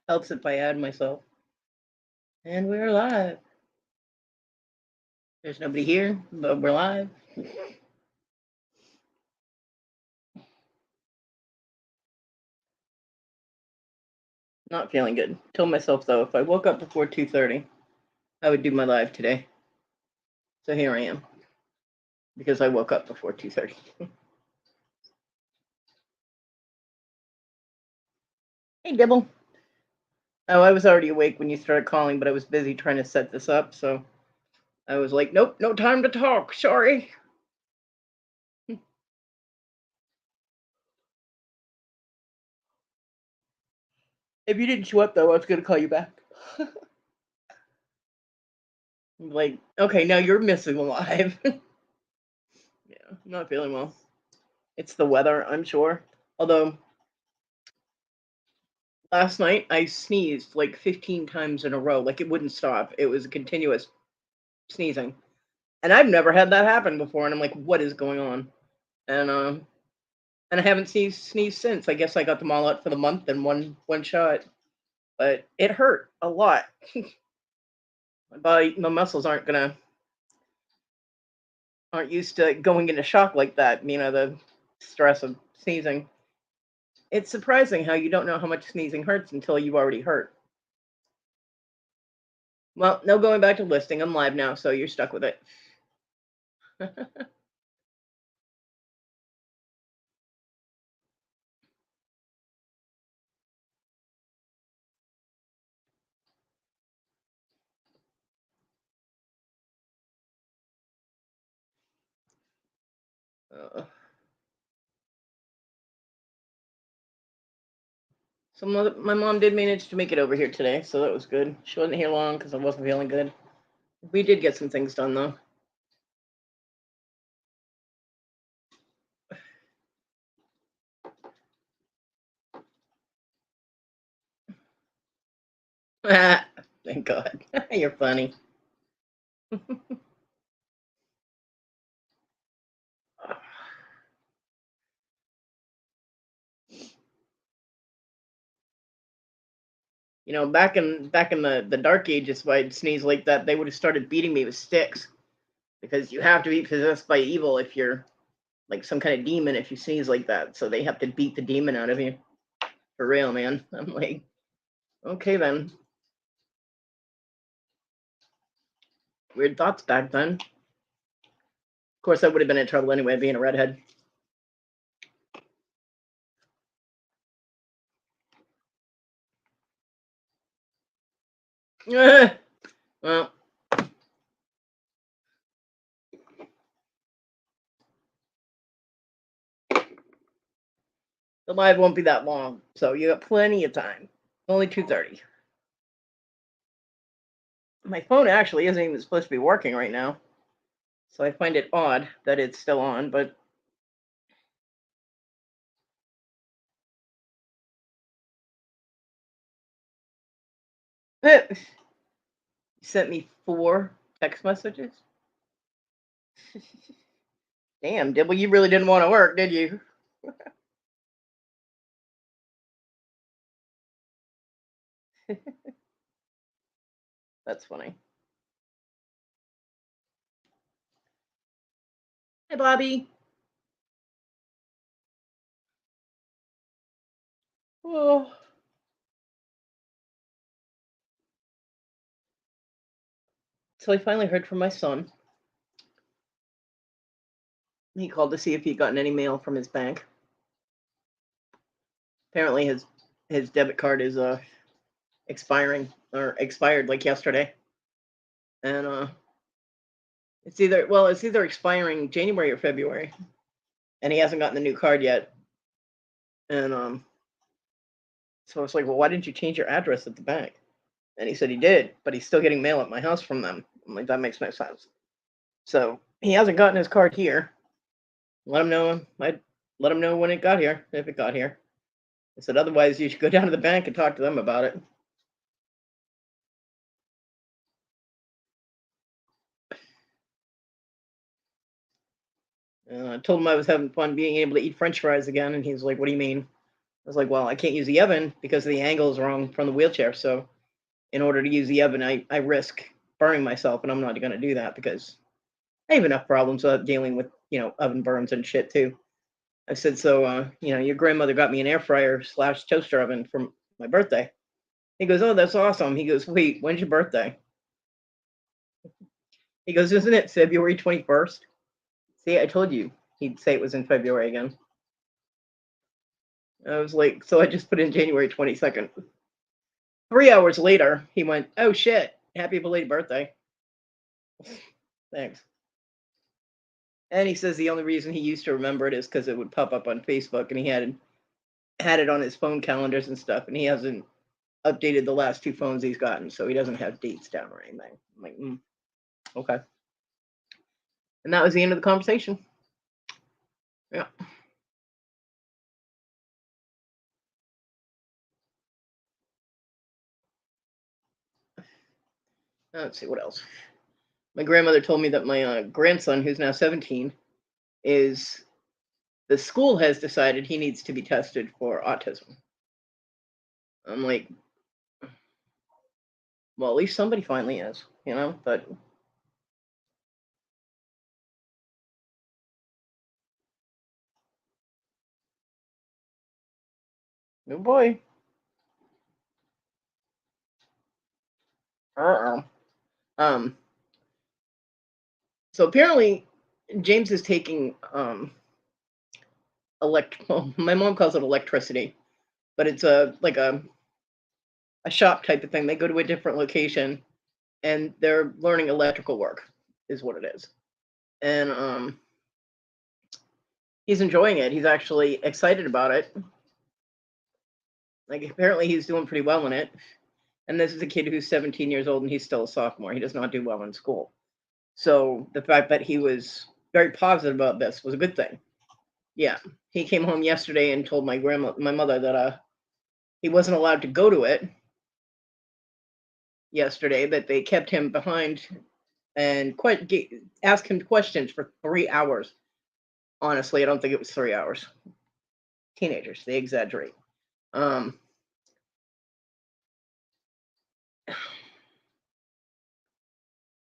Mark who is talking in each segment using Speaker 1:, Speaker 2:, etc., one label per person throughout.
Speaker 1: Helps if I add myself. And we're live. There's nobody here, but we're live. Not feeling good. Told myself though, if I woke up before 2:30, I would do my live today. So here I am. Because I woke up before 2:30. Hey Dibble. Oh, I was already awake when you started calling, but I was busy trying to set this up, so I was like, nope, no time to talk. Sorry. If you didn't show up though, I was gonna call you back. Like, okay, now you're missing live. Yeah, I'm not feeling well. It's the weather, I'm sure. Although last night I sneezed like 15 times in a row, like it wouldn't stop. It was continuous sneezing. And I've never had that happen before, and I'm like, what is going on? And and I haven't sneezed since. I guess I got them all out for the month in one shot. But it hurt a lot. My body, my muscles aren't used to going into shock like that, the stress of sneezing. It's surprising how you don't know how much sneezing hurts until you already hurt. Well, no going back to listing. I'm live now, so you're stuck with it. Uh, my mom did manage to make it over here today, so that was good. She wasn't here long because I wasn't feeling good. We did get some things done though. Thank God. You're funny. Back in the dark ages, if I'd sneeze like that, they would have started beating me with sticks because you have to be possessed by evil if you're like some kind of demon if you sneeze like that. So they have to beat the demon out of you. For real, man. I'm like, okay then. Weird thoughts back then. Of course, I would have been in trouble anyway, being a redhead. Well, the live won't be that long, so you got plenty of time. Only 2:30. My phone actually isn't even supposed to be working right now, so I find it odd that it's still on. But you sent me 4 text messages. Damn, Dibble, you really didn't want to work, did you? That's funny. Hey, Bobby. Oh. So I finally heard from my son. He called to see if he'd gotten any mail from his bank. Apparently, his debit card is expired like yesterday, and it's either expiring January or February, and he hasn't gotten the new card yet. And so I was like, well, why didn't you change your address at the bank? And he said he did, but he's still getting mail at my house from them. I'm like, that makes no sense. So he hasn't gotten his card here. Let him know. I'd let him know when it got here, if it got here. I said, otherwise, you should go down to the bank and talk to them about it. I told him I was having fun being able to eat French fries again, and he's like, "What do you mean?" was like, well, I can't use the oven because the angle is wrong from the wheelchair. So in order to use the oven, I risk burning myself, and I'm not going to do that because I have enough problems dealing with, oven burns and shit too. I said, so, your grandmother got me an air fryer slash toaster oven for my birthday. He goes, oh, that's awesome. He goes, wait, when's your birthday? He goes, isn't it February 21st? See, I told you he'd say it was in February again. I was like, so I just put in January 22nd. 3 hours later, he went, oh shit, happy belated birthday. Thanks. And he says the only reason he used to remember it is because it would pop up on Facebook, and he had it on his phone calendars and stuff, and he hasn't updated the last two phones he's gotten, so he doesn't have dates down or anything. I'm like, okay. And that was the end of the conversation. Yeah. Let's see what else. My grandmother told me that my grandson, who's now 17, is the school has decided he needs to be tested for autism. I'm like, well, at least somebody finally is, but oh boy. Uh-oh. So apparently James is taking well, my mom calls it electricity, but it's like a shop type of thing. They go to a different location and they're learning electrical work is what it is. And he's enjoying it. He's actually excited about it. Like apparently he's doing pretty well in it. And this is a kid who's 17 years old and he's still a sophomore. He does not do well in school. So the fact that he was very positive about this was a good thing. Yeah. He came home yesterday and told my mother that he wasn't allowed to go to it yesterday, that they kept him behind and asked him questions for 3 hours. Honestly, I don't think it was 3 hours. Teenagers, they exaggerate.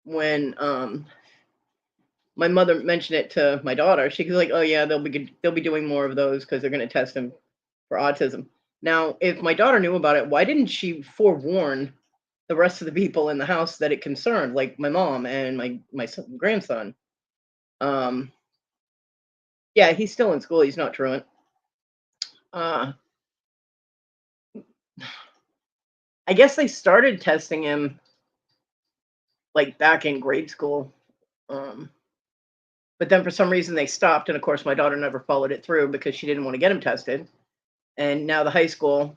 Speaker 1: When my mother mentioned it to my daughter, she was like, "Oh yeah, they'll be doing more of those because they're going to test him for autism." Now, if my daughter knew about it, why didn't she forewarn the rest of the people in the house that it concerned, like my mom and my grandson? Yeah, he's still in school. He's not truant. I guess they started testing him like back in grade school. But then for some reason they stopped, and of course my daughter never followed it through because she didn't want to get him tested. And now the high school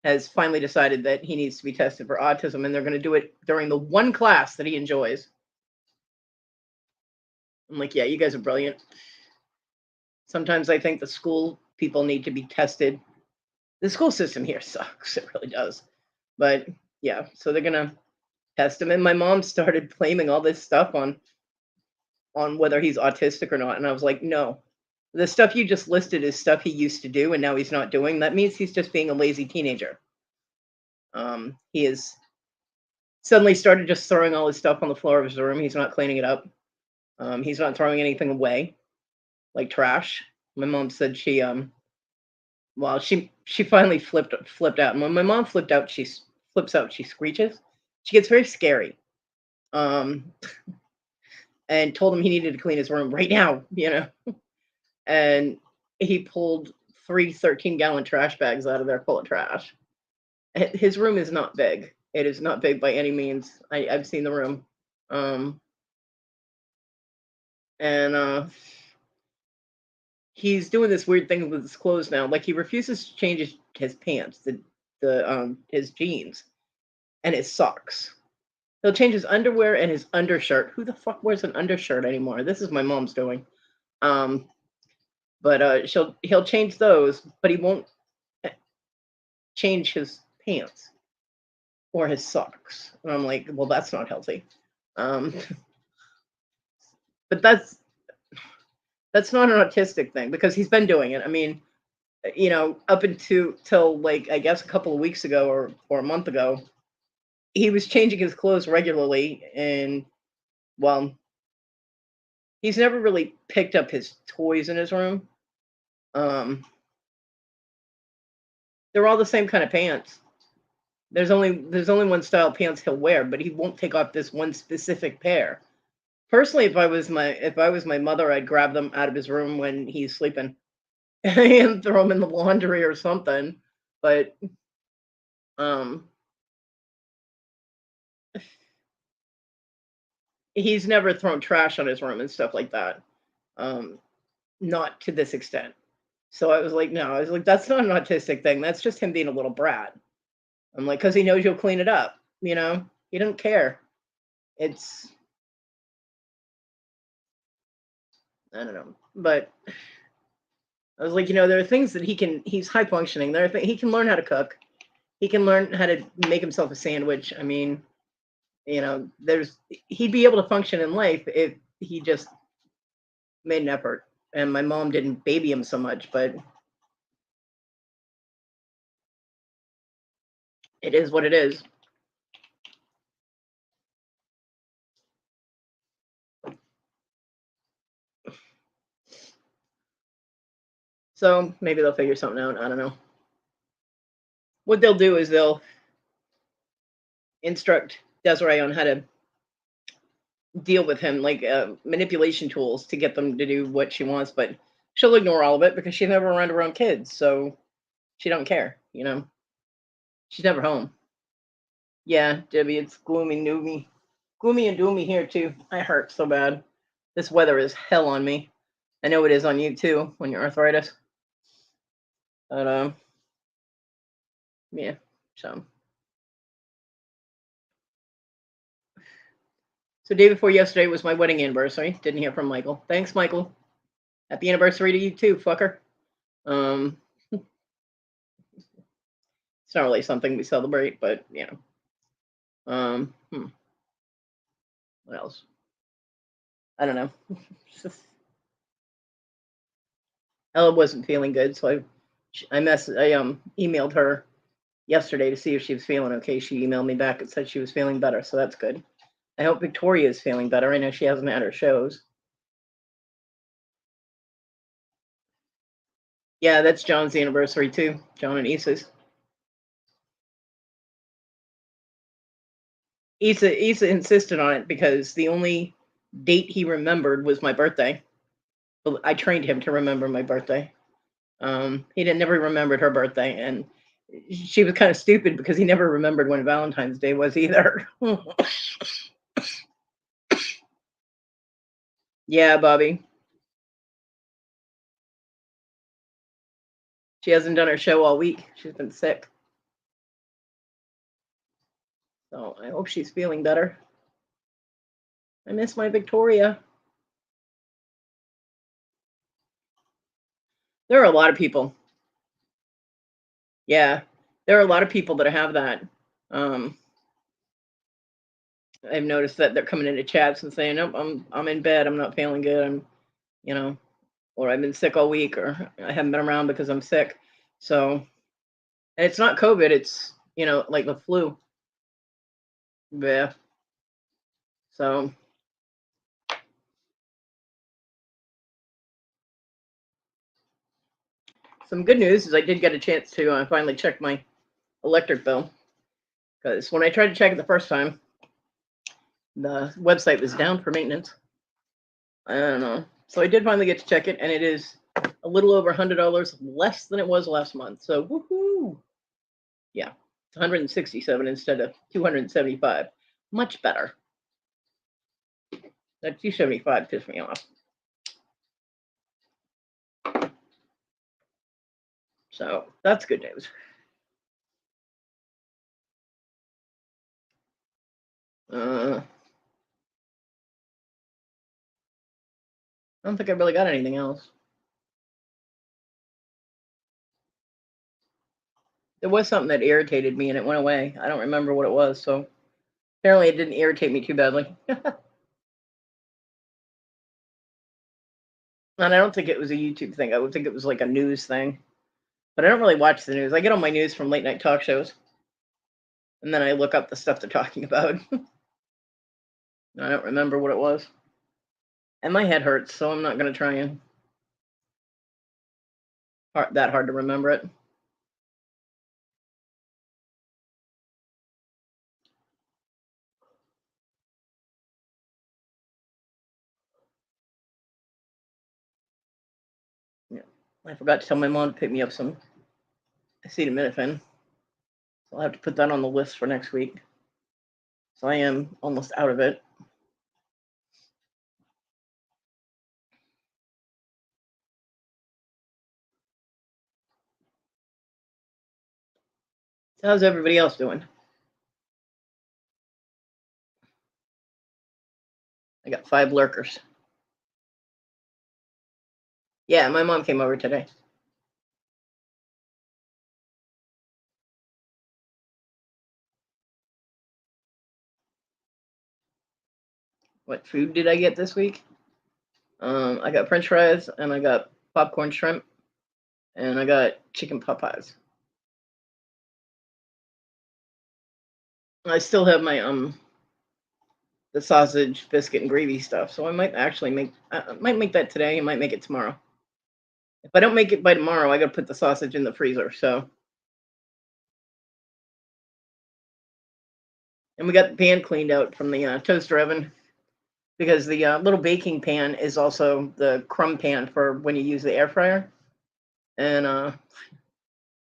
Speaker 1: has finally decided that he needs to be tested for autism, and they're going to do it during the one class that he enjoys. I'm like, yeah, you guys are brilliant. Sometimes I think the school people need to be tested. The school system here sucks. It really does. But yeah, so they're going to test him. And my mom started blaming all this stuff on whether he's autistic or not. And I was like, no, the stuff you just listed is stuff he used to do and now he's not doing. That means he's just being a lazy teenager. He is suddenly started just throwing all his stuff on the floor of his room. He's not cleaning it up. He's not throwing anything away, like trash. My mom said she finally flipped out. And when my mom flipped out, she flips out. She screeches. She gets very scary. And told him he needed to clean his room right now, And he pulled 3 13-gallon trash bags out of there full of trash. His room is not big. It is not big by any means. I've seen the room. And he's doing this weird thing with his clothes now. Like he refuses to change his pants, his jeans, and his socks. He'll change his underwear and his undershirt. Who the fuck wears an undershirt anymore? This is my mom's doing. But he'll change those, but he won't change his pants or his socks. And I'm like, well, that's not healthy. But that's not an autistic thing because he's been doing it. I mean, up until till like I guess a couple of weeks ago or a month ago, he was changing his clothes regularly, and well, he's never really picked up his toys in his room. Um, they're all the same kind of pants. There's only one style of pants he'll wear, but he won't take off this one specific pair. Personally, if I was my mother, I'd grab them out of his room when he's sleeping and throw them in the laundry or something. But um, he's never thrown trash on his room and stuff like that. Um, not to this extent. So I was like, no, I was like, that's not an autistic thing. That's just him being a little brat. I'm like, because he knows you'll clean it up. He doesn't care. It's I don't know, but I was like, there are things that he's high functioning. He can learn how to cook. He can learn how to make himself a sandwich. I mean, he'd be able to function in life if he just made an effort. And my mom didn't baby him so much, but it is what it is. So maybe they'll figure something out. I don't know. What they'll do is they'll instruct Desiree on how to deal with him, like manipulation tools to get them to do what she wants, but she'll ignore all of it because she's never around her own kids, so she don't care. She's never home. Yeah, Debbie, it's gloomy and doomy here too. I hurt so bad. This weather is hell on me. I know it is on you too when you're arthritis. But yeah. So day before yesterday was my wedding anniversary. Didn't hear from Michael. Thanks, Michael. Happy anniversary to you too, fucker. Um, it's not really something we celebrate, but Um, hmm, what else? I don't know. Ella wasn't feeling good, so I emailed her yesterday to see if she was feeling okay. She emailed me back and said she was feeling better, so that's good. I hope Victoria is feeling better. I know she hasn't had her shows. Yeah, that's John's anniversary too. John and Issa's. Issa insisted on it because the only date he remembered was my birthday. I trained him to remember my birthday. He didn't never remembered her birthday, and she was kind of stupid because he never remembered when Valentine's Day was either. Yeah, Bobby. She hasn't done her show all week. She's been sick. So I hope she's feeling better. I miss my Victoria. There are a lot of people. Yeah, there are a lot of people that have that. Um, I've noticed that they're coming into chats and saying, "Nope, I'm in bed. I'm not feeling good. you know, or I've been sick all week, or I haven't been around because I'm sick." So, and it's not COVID. It's like the flu. Yeah. So some good news is I did get a chance to finally check my electric bill, because when I tried to check it the first time, the website was down for maintenance. I don't know. So I did finally get to check it, and it is a little over $100 less than it was last month. So woohoo! Yeah, it's 167 instead of 275. Much better. That 275 pissed me off. So that's good news. I don't think I really got anything else. There was something that irritated me and it went away. I don't remember what it was, so apparently it didn't irritate me too badly. And I don't think it was a YouTube thing. I would think it was like a news thing. But I don't really watch the news. I get all my news from late night talk shows, and then I look up the stuff they're talking about. I don't remember what it was. And my head hurts, so I'm not going to try and that hard to remember it. Yeah. I forgot to tell my mom to pick me up some acetaminophen. So I'll have to put that on the list for next week. So I am almost out of it. So how's everybody else doing? I got 5 lurkers. Yeah, my mom came over today. What food did I get this week? I got French fries, and I got popcorn shrimp, and I got chicken pot pies. I still have my the sausage, biscuit, and gravy stuff, so I might actually make that today. I might make it tomorrow. If I don't make it by tomorrow, I gotta put the sausage in the freezer. So, and we got the pan cleaned out from the toaster oven because the little baking pan is also the crumb pan for when you use the air fryer, and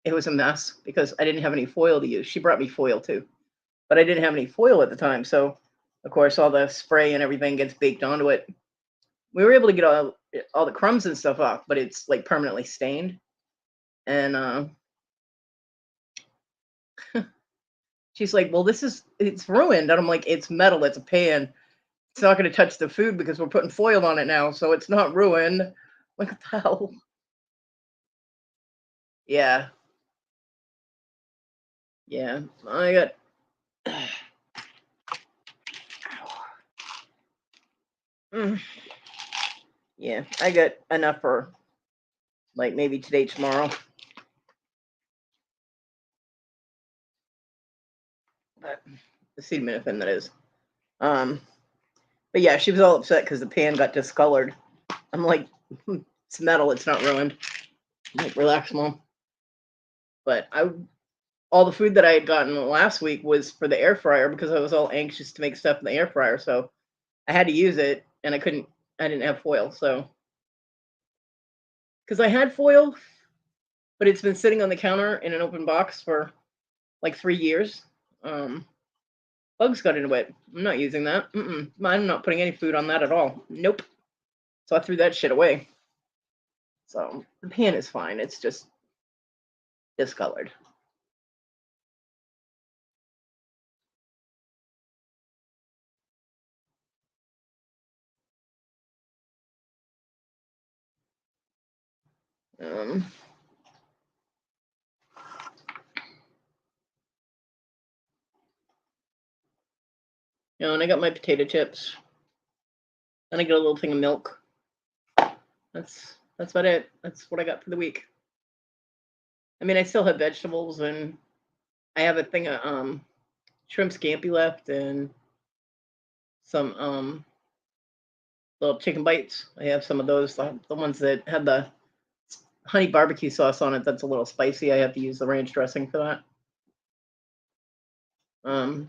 Speaker 1: it was a mess because I didn't have any foil to use. She brought me foil too, but I didn't have any foil at the time, so of course all the spray and everything gets baked onto it. We were able to get all the crumbs and stuff off, but it's like permanently stained. And she's like, "Well, it's ruined." And I'm like, "It's metal. It's a pan. It's not going to touch the food because we're putting foil on it now, so it's not ruined." I'm like, what the hell? Yeah, yeah. I got. Mm, yeah, I got enough for like maybe today, tomorrow. But acetaminophen, that is. Um, but yeah, she was all upset because the pan got discolored. I'm like, it's metal. It's not ruined. I'm like, relax, mom. But all the food that I had gotten last week was for the air fryer because I was all anxious to make stuff in the air fryer. So I had to use it, and I didn't have foil. So because I had foil, but it's been sitting on the counter in an open box for like 3 years. Bugs got into it. I'm not using that. I'm not putting any food on that at all. Nope. So I threw that shit away. So the pan is fine. It's just discolored. Um, and I got my potato chips. And I get a little thing of milk. That's about it. That's what I got for the week. I mean, I still have vegetables, and I have a thing of shrimp scampi left, and some little chicken bites. I have some of those, the ones that had the honey barbecue sauce on it. That's a little spicy. I have to use the ranch dressing for that. I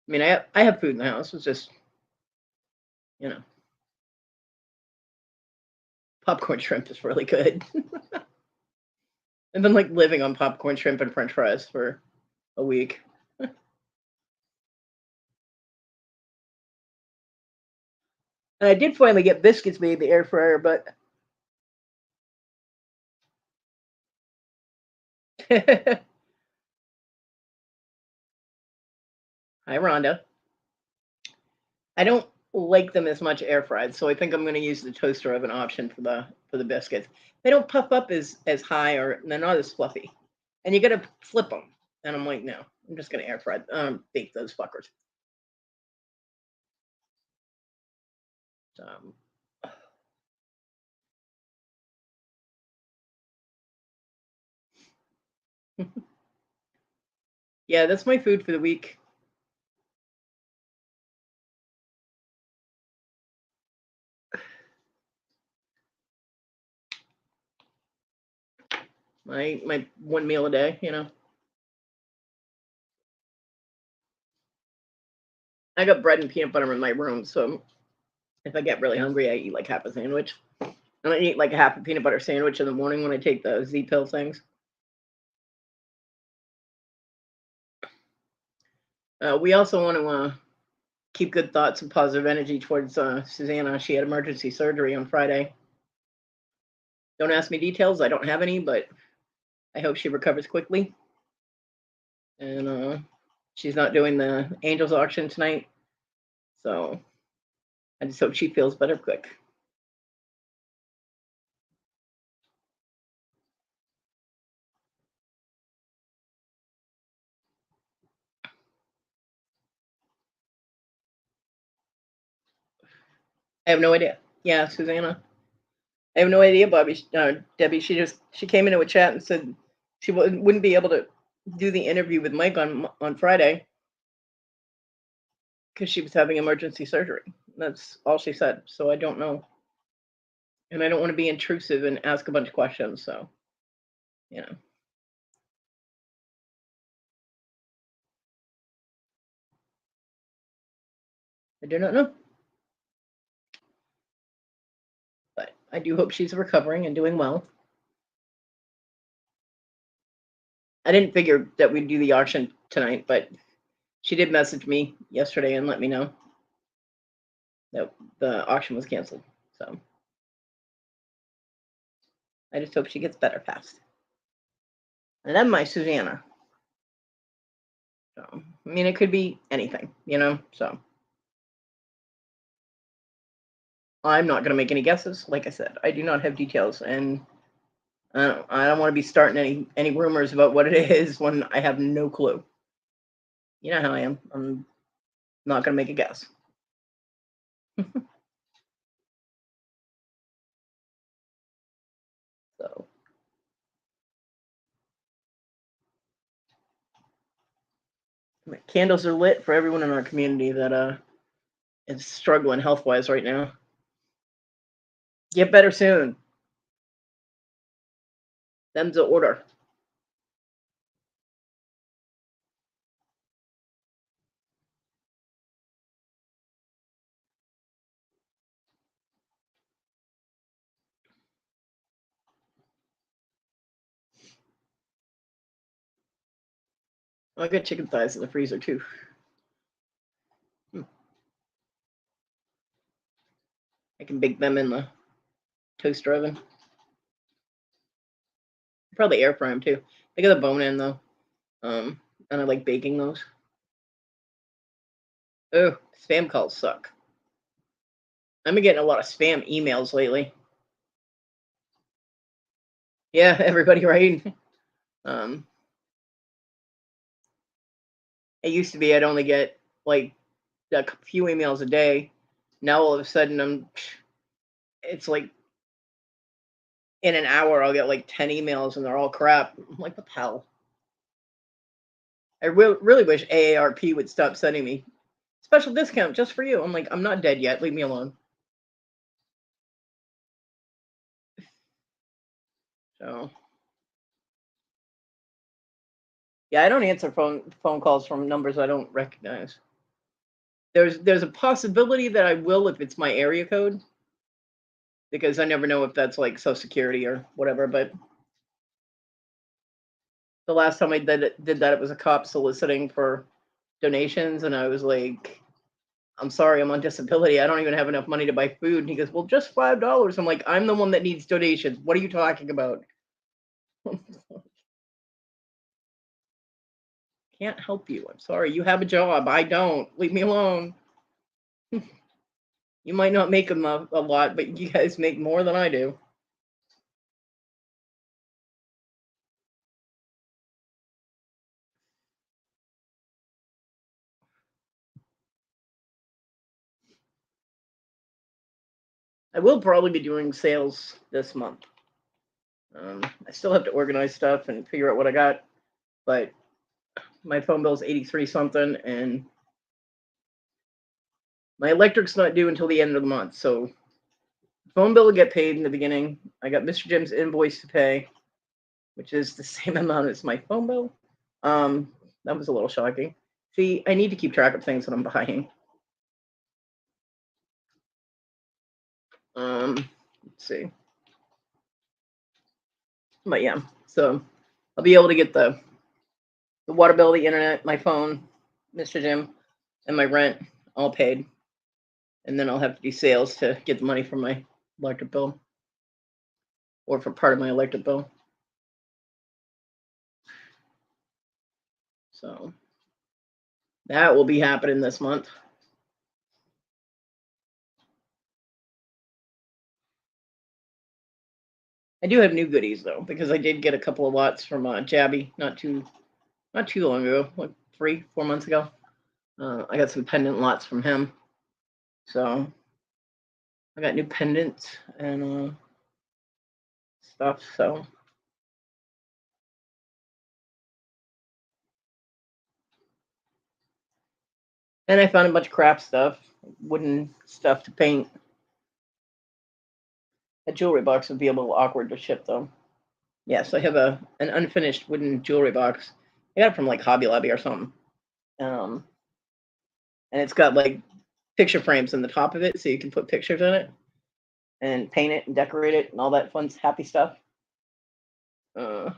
Speaker 1: mean, I have food in the house. It's just, you know, popcorn shrimp is really good. I've been like living on popcorn shrimp and French fries for a week. And I did finally get biscuits made in the air fryer, but hi, Rhonda. I don't like them as much air fried, so I think I'm going to use the toaster oven option for the biscuits. They don't puff up as high, or they're not as fluffy, and you got to flip them. And I'm like, no, I'm just going to air fry, bake those fuckers. Um, Yeah, that's my food for the week. My one meal a day, you know. I got bread and peanut butter in my room, so if I get really hungry, I eat like half a sandwich. And I eat like a half a peanut butter sandwich in the morning when I take the Z pill things. We also want to keep good thoughts and positive energy towards Susanna. She had emergency surgery on Friday. Don't ask me details. I don't have any, but I hope she recovers quickly. And she's not doing the Angels auction tonight. So I just hope she feels better quick. I have no idea. Yeah, Susanna. I have no idea, Bobby. Debbie. She came into a chat and said she wouldn't be able to do the interview with Mike on Friday because she was having emergency surgery. That's all she said. So I don't know, and I don't want to be intrusive and ask a bunch of questions. So you know, I do not know, but I do hope she's recovering and doing well. I didn't figure that we'd do the auction tonight, but she did message me yesterday and let me know that the auction was canceled. So I just hope she gets better fast. And then my Susanna. So I mean, it could be anything, you know. So I'm not going to make any guesses. Like I said, I do not have details, and I don't want to be starting any rumors about what it is when I have no clue. You know how I am. I'm not going to make a guess. So candles are lit for everyone in our community that is struggling health wise right now. Get better soon. Them's the order. Oh, I got chicken thighs in the freezer too. I can bake them in the toaster oven. Probably air fry them too. They got the bone in though. And I like baking those. Oh, spam calls suck. I've been getting a lot of spam emails lately. Yeah, everybody, right? Um, it used to be I'd only get like a few emails a day. Now all of a sudden it's like in an hour I'll get like 10 emails and they're all crap. I'm like, what the hell? I really wish AARP would stop sending me special discount just for you. I'm like, I'm not dead yet. Leave me alone. So yeah, I don't answer phone calls from numbers I don't recognize. There's a possibility that I will if it's my area code because I never know if that's like Social Security or whatever. But the last time I did that, it was a cop soliciting for donations, and I was like, "I'm sorry, I'm on disability. I don't even have enough money to buy food." And he goes, "Well, just $5." I'm like, "I'm the one that needs donations. What are you talking about?" Can't help you. I'm sorry. You have a job. I don't. Leave me alone. You might not make a lot, but you guys make more than I do. I will probably be doing sales this month. I still have to organize stuff and figure out what I got. but my phone bill is 83 something, and my electric's not due until the end of the month. So phone bill will get paid in the beginning. I got Mr. Jim's invoice to pay, which is the same amount as my phone bill. That was a little shocking. See, I need to keep track of things that I'm buying. Let's see. But yeah, so I'll be able to get the water bill, the internet, my phone, Mr. Jim, and my rent all paid. And then I'll have to do sales to get the money for my electric bill or for part of my electric bill. So that will be happening this month. I do have new goodies though, because I did get a couple of lots from Jabby not too long ago, like 3-4 months ago. I got some pendant lots from him, so I got new pendants and stuff. So and I found a bunch of craft stuff, wooden stuff to paint. A jewelry box would be a little awkward to ship though. Yes, I have an unfinished wooden jewelry box. I got it from like Hobby Lobby or something. Um, and it's got like picture frames in the top of it, so you can put pictures in it and paint it and decorate it and all that fun, happy stuff. Uh,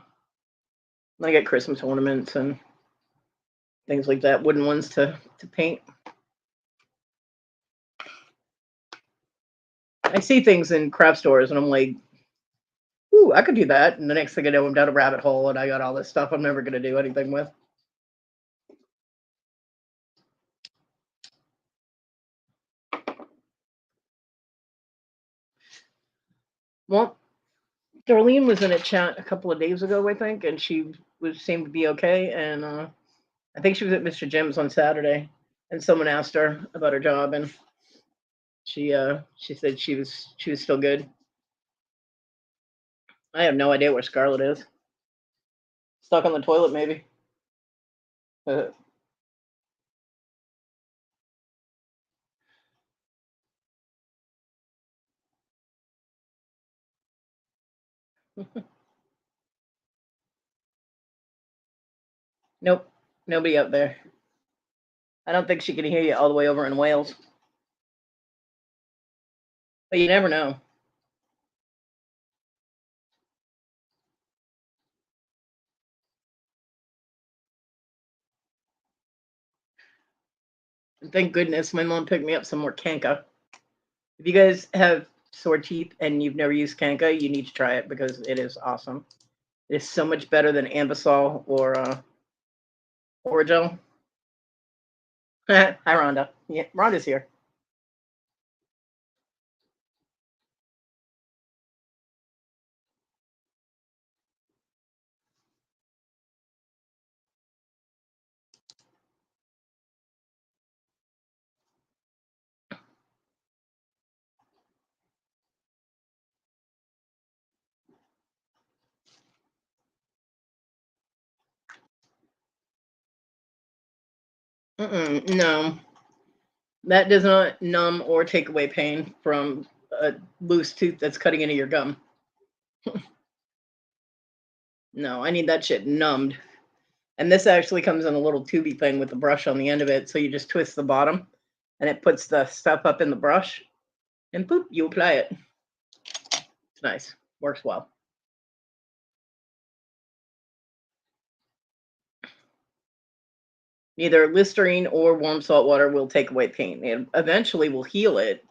Speaker 1: I got Christmas ornaments and things like that, wooden ones to paint. I see things in craft stores and I'm like, ooh, I could do that. And the next thing I know, I'm down a rabbit hole and I got all this stuff I'm never going to do anything with. Well, Darlene was in a chat a couple of days ago, I think, and she seemed to be okay. And I think she was at Mr. Jim's on Saturday, and someone asked her about her job, and she said she was still good. I have no idea where Scarlett is. Stuck on the toilet, maybe. Nope, nobody up there. I don't think she can hear you all the way over in Wales, but you never know. And thank goodness my mom picked me up some more Kanka. If you guys have sore teeth and you've never used Kanka, you need to try it because it is awesome. It is so much better than Ambisol or Orajel. Hi, Rhonda. Yeah, Rhonda's here. No, that does not numb or take away pain from a loose tooth that's cutting into your gum. No, I need that shit numbed. And this actually comes in a little tubey thing with the brush on the end of it. So you just twist the bottom and it puts the stuff up in the brush and boop, you apply it. It's nice. Works well. Neither Listerine or warm salt water will take away pain. It eventually will heal it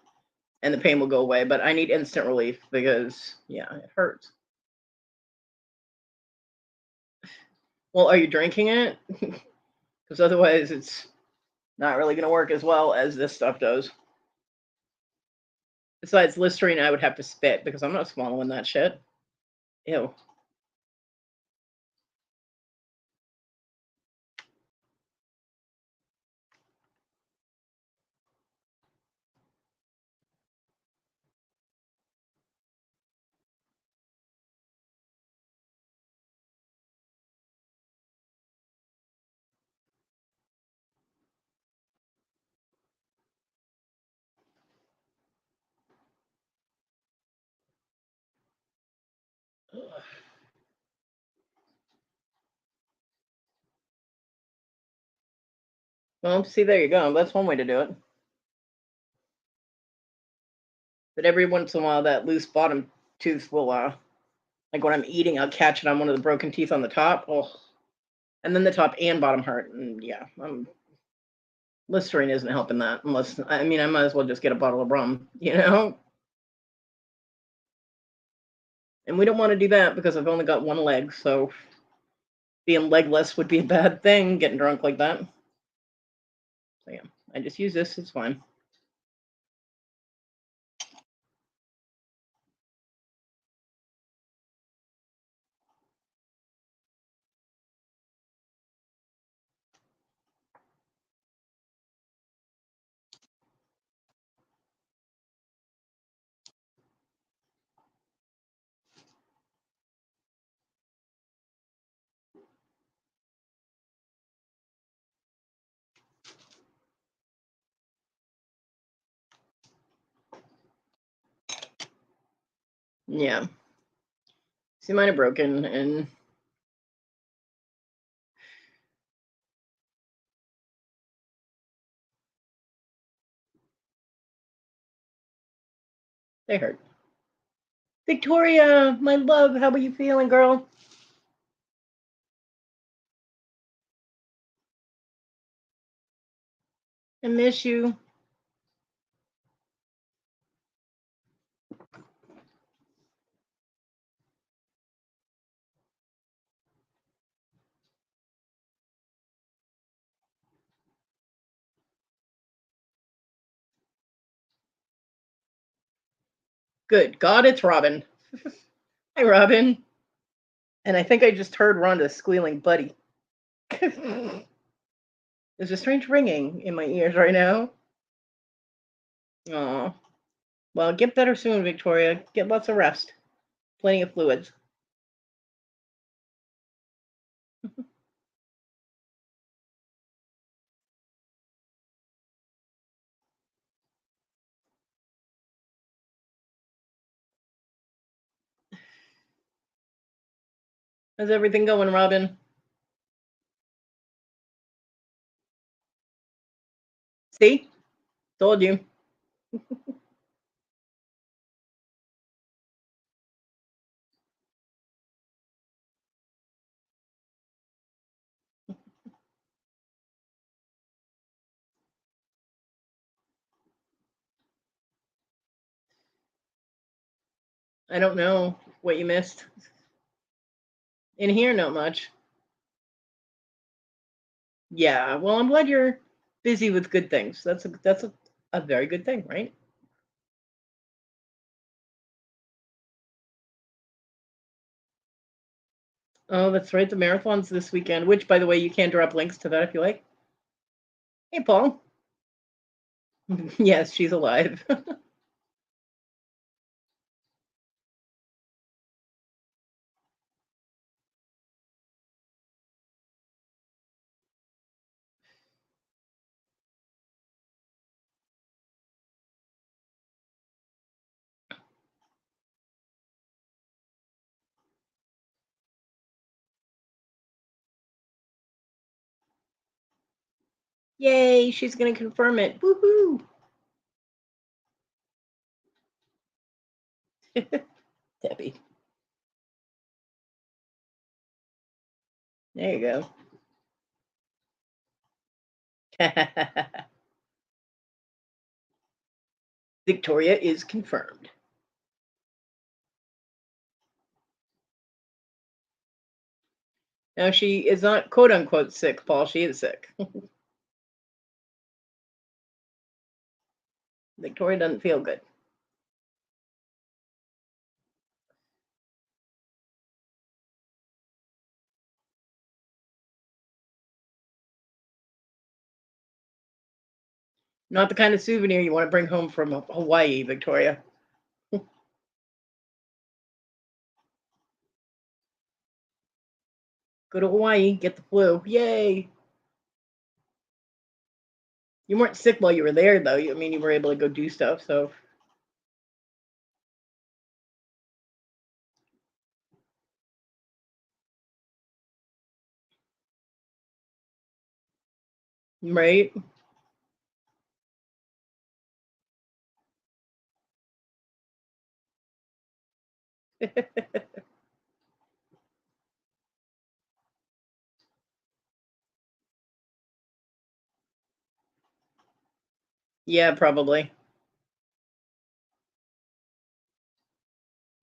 Speaker 1: and the pain will go away, but I need instant relief because, yeah, it hurts. Well, are you drinking it? Because otherwise, it's not really going to work as well as this stuff does. Besides Listerine, I would have to spit because I'm not swallowing that shit. Ew. Well, see, there you go. That's one way to do it. But every once in a while, that loose bottom tooth will, like when I'm eating, I'll catch it on one of the broken teeth on the top. Oh, and then the top and bottom hurt. And yeah, Listerine isn't helping that. Unless, I mean, I might as well just get a bottle of rum, you know? And we don't want to do that because I've only got one leg. So being legless would be a bad thing, getting drunk like that. So yeah, I just use this. It's fine. Yeah. See, mine are broken and they hurt. Victoria, my love, how are you feeling, girl? I miss you. Good God, it's Robin. Hi, Robin. And I think I just heard Rhonda squealing, buddy. There's a strange ringing in my ears right now. Aw. Well, get better soon, Victoria. Get lots of rest. Plenty of fluids. How's everything going, Robin? See? Told you. I don't know what you missed. In here, not much. Yeah, well, I'm glad you're busy with good things. That's a very good thing, right? Oh, that's right. The marathon's this weekend, which, by the way, you can drop links to that if you like. Hey, Paul. Yes, she's alive. Yay, she's going to confirm it. Woohoo. Debbie. There you go. Victoria is confirmed. Now, she is not quote unquote sick, Paul. She is sick. Victoria doesn't feel good. Not the kind of souvenir you want to bring home from Hawaii, Victoria. Go to Hawaii, get the flu. Yay. You weren't sick while you were there, though. I mean, you were able to go do stuff, so. Right? Yeah, probably.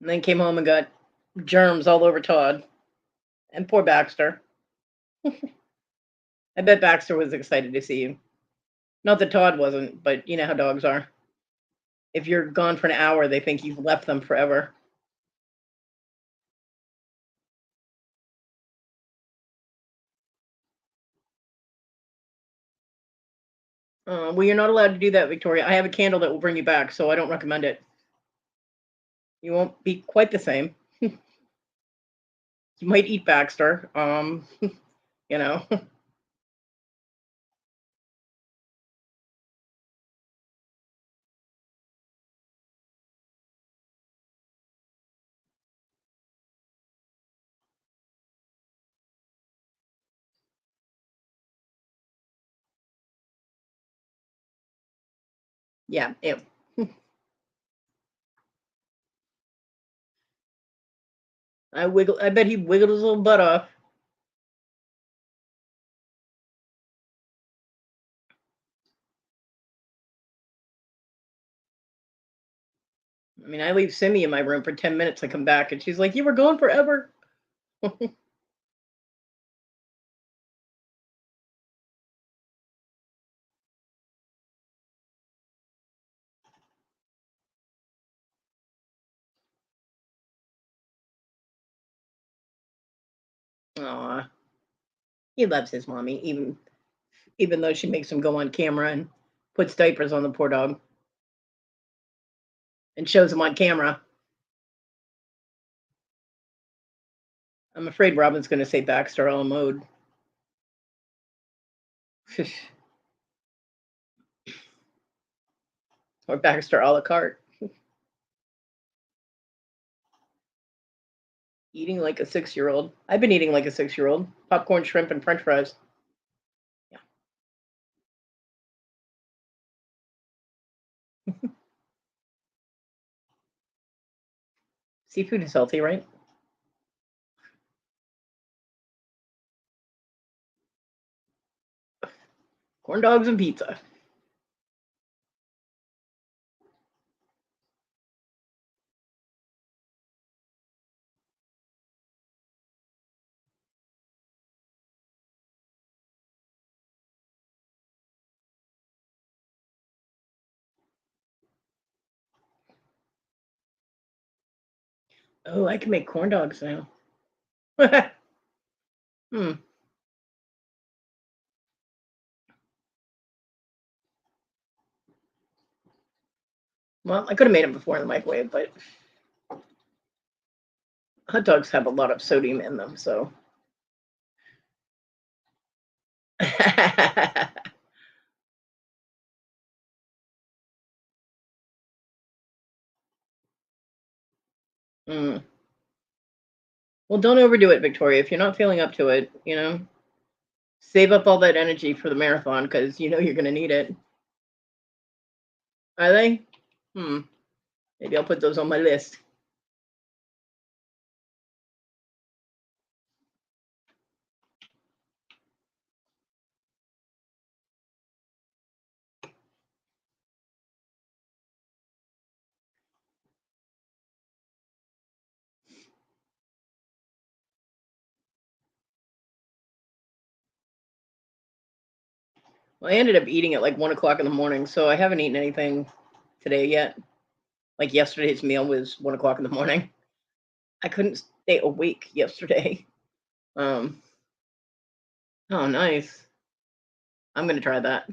Speaker 1: And then came home and got germs all over Todd. And poor Baxter. I bet Baxter was excited to see you. Not that Todd wasn't, but you know how dogs are. If you're gone for an hour, they think you've left them forever. Well, you're not allowed to do that, Victoria. I have a candle that will bring you back, so I don't recommend it. You won't be quite the same. You might eat Baxter. You know. Yeah. Ew. I bet he wiggled his little butt off. I mean, I leave Simi in my room for 10 minutes. I come back and she's like, "You were gone forever." Aw, he loves his mommy, even though she makes him go on camera and puts diapers on the poor dog and shows him on camera. I'm afraid Robin's going to say Baxter a la mode. Or Baxter a la carte. Eating like a 6-year-old. I've been eating like a 6-year-old. Popcorn, shrimp, and french fries. Yeah. Seafood is healthy, right? Corn dogs and pizza. Oh, I can make corn dogs now. Hmm. Well, I could have made them before in the microwave, but hot dogs have a lot of sodium in them, so. Mm. Well, don't overdo it, Victoria. If you're not feeling up to it, save up all that energy for the marathon because you know you're going to need it. Are they? Hmm. Maybe I'll put those on my list. Well, I ended up eating at like 1 o'clock in the morning, so I haven't eaten anything today yet. Like yesterday's meal was 1 o'clock in the morning. I couldn't stay awake yesterday. Um. Oh, nice. I'm gonna try that.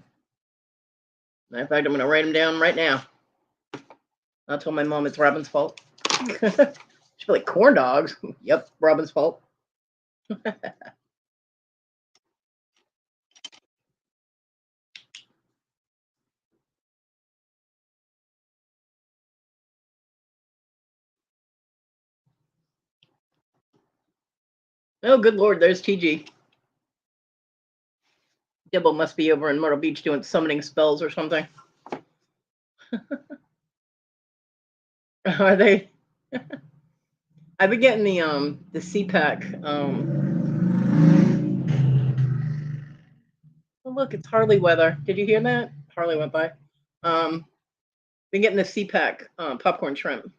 Speaker 1: Matter of fact, I'm gonna write them down right now. I'll tell my mom it's Robin's fault. She'll be like, corn dogs. Yep, Robin's fault. Oh, good lord, there's TG. Dibble must be over in Myrtle Beach doing summoning spells or something. Are they? I've been getting the CPAC. Oh look, it's Harley weather. Did you hear that? Harley went by. Been getting the CPAC popcorn shrimp,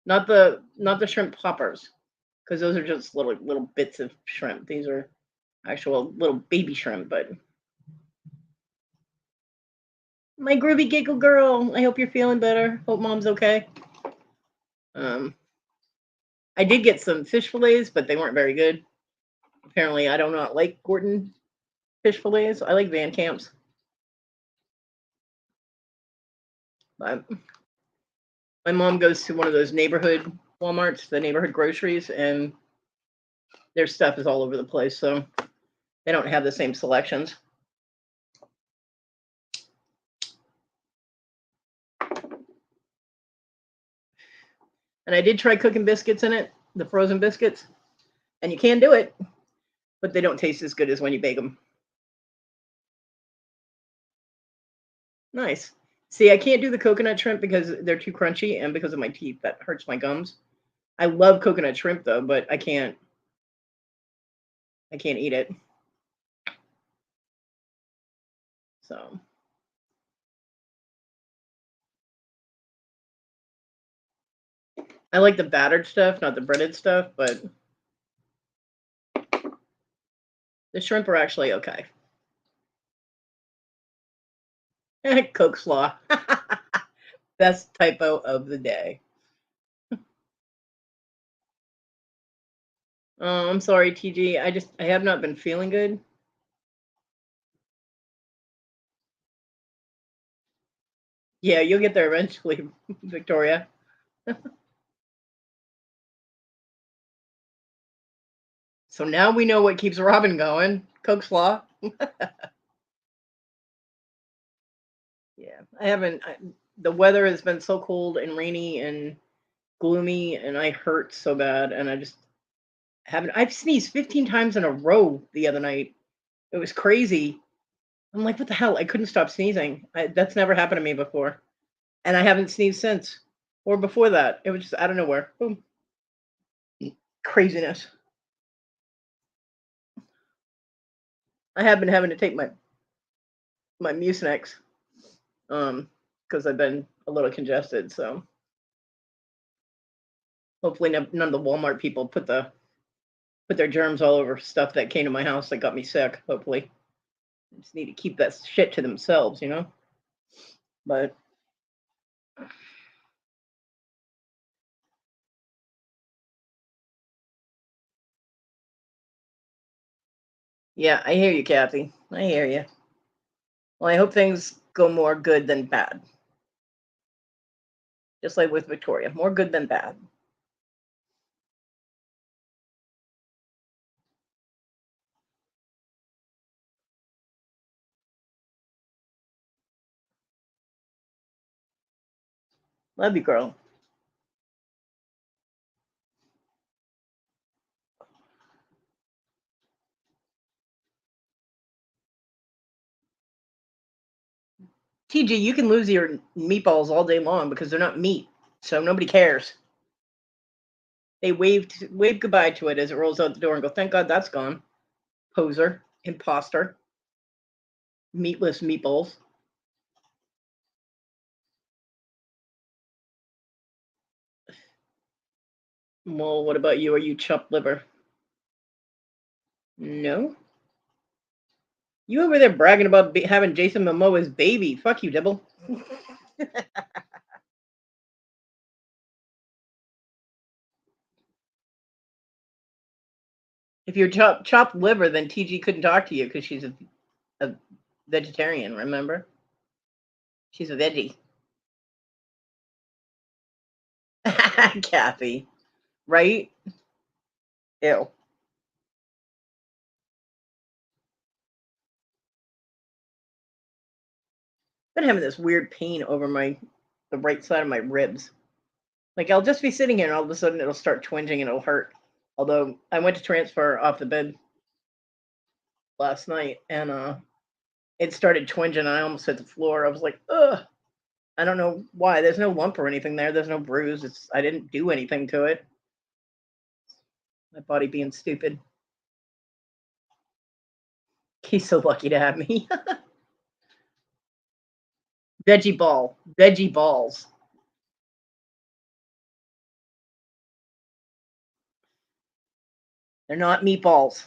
Speaker 1: not the shrimp poppers, because those are just little bits of shrimp. These are actual little baby shrimp. But my groovy giggle girl, I hope you're feeling better. Hope mom's okay. I did get some fish fillets, but they weren't very good. Apparently, I do not like Gordon fish fillets. I like Van Camp's. But my mom goes to one of those neighborhood Walmarts, the neighborhood groceries, and their stuff is all over the place. So they don't have the same selections. And I did try cooking biscuits in it, the frozen biscuits, and you can do it, but they don't taste as good as when you bake them. Nice. See, I can't do the coconut shrimp because they're too crunchy and because of my teeth. That hurts my gums. I love coconut shrimp though, but I can't eat it. So I like the battered stuff, not the breaded stuff, but the shrimp are actually okay. Coke slaw. Best typo of the day. Oh, I'm sorry, TG. I have not been feeling good. Yeah, you'll get there eventually, Victoria. So now we know what keeps Robin going. Coke slaw. Yeah, I haven't. The weather has been so cold and rainy and gloomy, and I hurt so bad, and I just haven't. I've sneezed 15 times in a row the other night. It was crazy. I'm like, what the hell? I couldn't stop sneezing. That's never happened to me before, and I haven't sneezed since or before that. It was just out of nowhere. Boom. Craziness. I have been having to take my Mucinex, because I've been a little congested. So hopefully none of the Walmart people put their germs all over stuff that came to my house that got me sick. Hopefully, I just need to keep that shit to themselves, you know. But yeah, I hear you, Kathy. I hear you. Well, I hope things go more good than bad. Just like with Victoria, more good than bad. Love you, girl. TG, you can lose your meatballs all day long because they're not meat, so nobody cares. They wave goodbye to it as it rolls out the door and go, "Thank God that's gone." Poser, imposter, meatless meatballs. Well, what about you? Are you chopped liver? No. You over there bragging about having Jason Momoa's baby? Fuck you, Dibble. If you're chopped liver, then TG couldn't talk to you because she's a vegetarian. Remember, she's a veggie. Kathy, right? Ew. Been having this weird pain over the right side of my ribs. Like I'll just be sitting here and all of a sudden it'll start twinging and it'll hurt. Although I went to transfer off the bed last night and it started twinging. I almost hit the floor. I was like, ugh. I don't know why. There's no lump or anything there. There's no bruise. I didn't do anything to it. My body being stupid. He's so lucky to have me. Veggie ball. Veggie balls. They're not meatballs.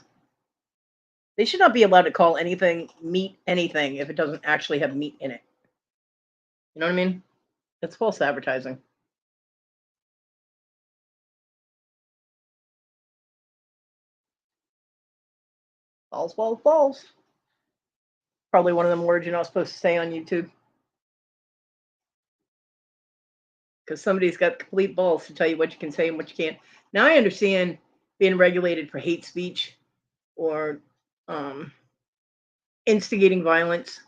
Speaker 1: They should not be allowed to call anything meat anything if it doesn't actually have meat in it. You know what I mean? It's false advertising. Balls, balls, balls. Probably one of them words you're not supposed to say on YouTube. Because somebody's got complete balls to tell you what you can say and what you can't. Now I understand being regulated for hate speech or um, instigating violence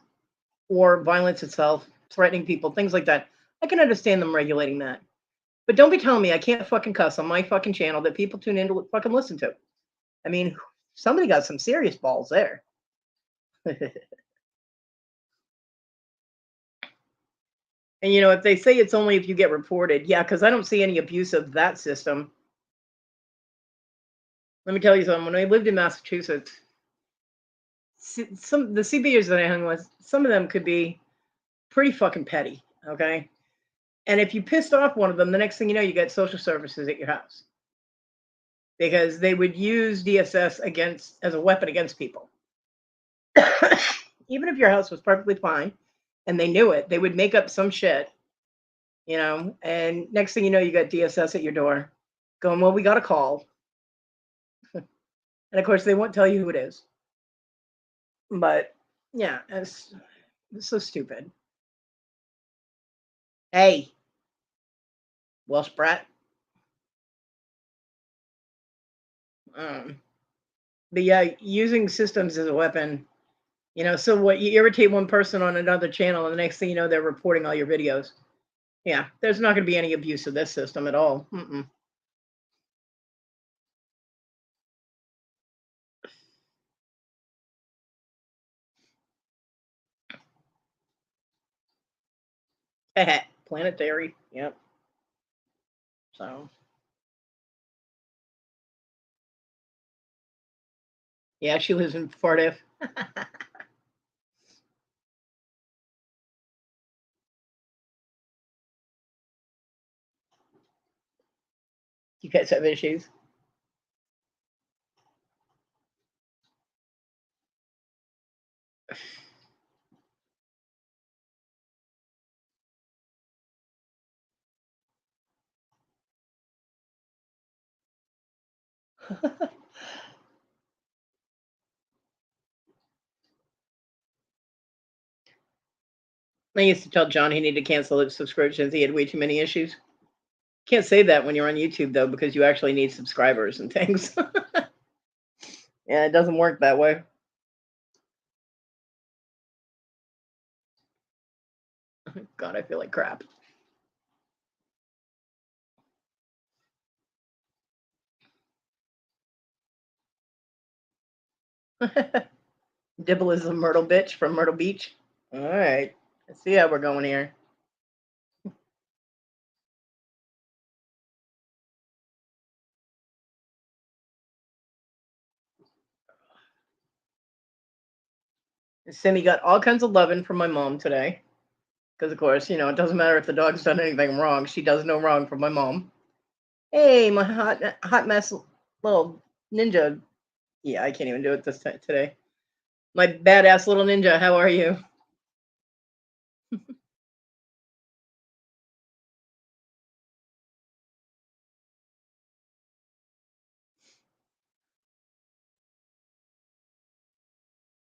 Speaker 1: or violence itself, threatening people, things like that. I can understand them regulating that. But don't be telling me I can't fucking cuss on my fucking channel that people tune in to fucking listen to. I mean, somebody got some serious balls there. And if they say it's only if you get reported, yeah, because I don't see any abuse of that system. Let me tell you something. When I lived in Massachusetts, some the CBers that I hung with, some of them could be pretty fucking petty. Okay, and if you pissed off one of them, the next thing you know, you got social services at your house because they would use DSS as a weapon against people. Even if your house was perfectly fine and they knew it, they would make up some shit, and next thing you know, you got DSS at your door going, well, we got a call. And of course, they won't tell you who it is. But yeah, it's so stupid. Hey, Welsh brat. But yeah, using systems as a weapon, so what, you irritate one person on another channel, and the next thing you know, they're reporting all your videos. Yeah, there's not going to be any abuse of this system at all. Planetary. Yep. So, yeah, she lives in Fortif. You guys have issues. I used to tell John he needed to cancel his subscriptions. He had way too many issues. Can't say that when you're on YouTube though, because you actually need subscribers and things. Yeah, it doesn't work that way. God, I feel like crap. Dibble is a Myrtle bitch from Myrtle Beach. All right, let's see how we're going here. Simmy got all kinds of loving from my mom today. Because, of course, it doesn't matter if the dog's done anything wrong. She does no wrong from my mom. Hey, my hot mess little ninja. Yeah, I can't even do it today. My badass little ninja, how are you?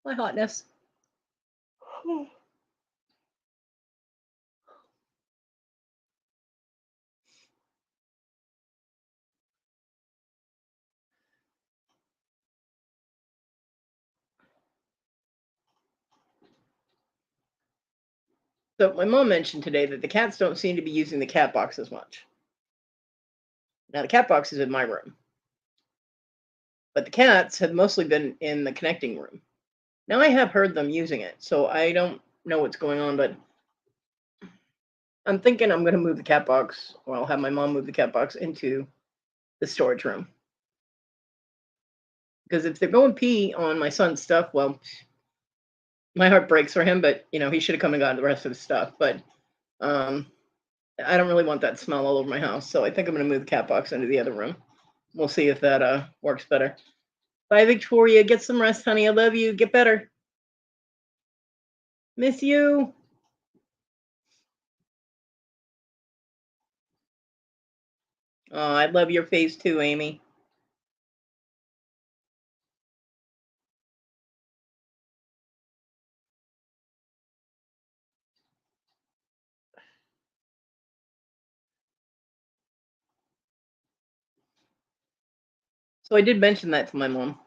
Speaker 1: My hotness. So my mom mentioned today that the cats don't seem to be using the cat box as much. Now the cat box is in my room, but the cats have mostly been in the connecting room. Now I have heard them using it, so I don't know what's going on, but I'm thinking I'm gonna move the cat box, or I'll have my mom move the cat box into the storage room. Because if they're going pee on my son's stuff, well, my heart breaks for him, but he should have come and gotten the rest of his stuff. But um, I don't really want that smell all over my house, so I think I'm gonna move the cat box into the other room. We'll see if that works better. Bye, Victoria. Get some rest, honey. I love you. Get better. Miss you. Oh, I love your face too, Amy. So I did mention that to my mom.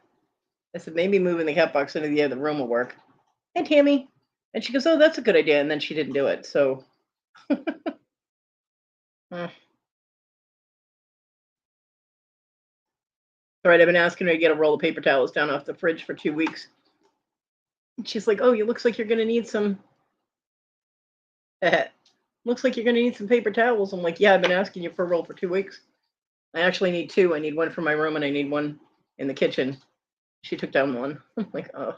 Speaker 1: I said maybe moving the cat box into the other room will work. Hey, Tammy. And she goes, "Oh, that's a good idea." And then she didn't do it. So, all right, I've been asking her to get a roll of paper towels down off the fridge for 2 weeks. And she's like, "Oh, it looks like you're gonna need some. Looks like you're gonna need some paper towels." I'm like, "Yeah, I've been asking you for a roll for 2 weeks. I actually need two. I need one for my room and I need one in the kitchen." She took down one. I'm like, "Oh."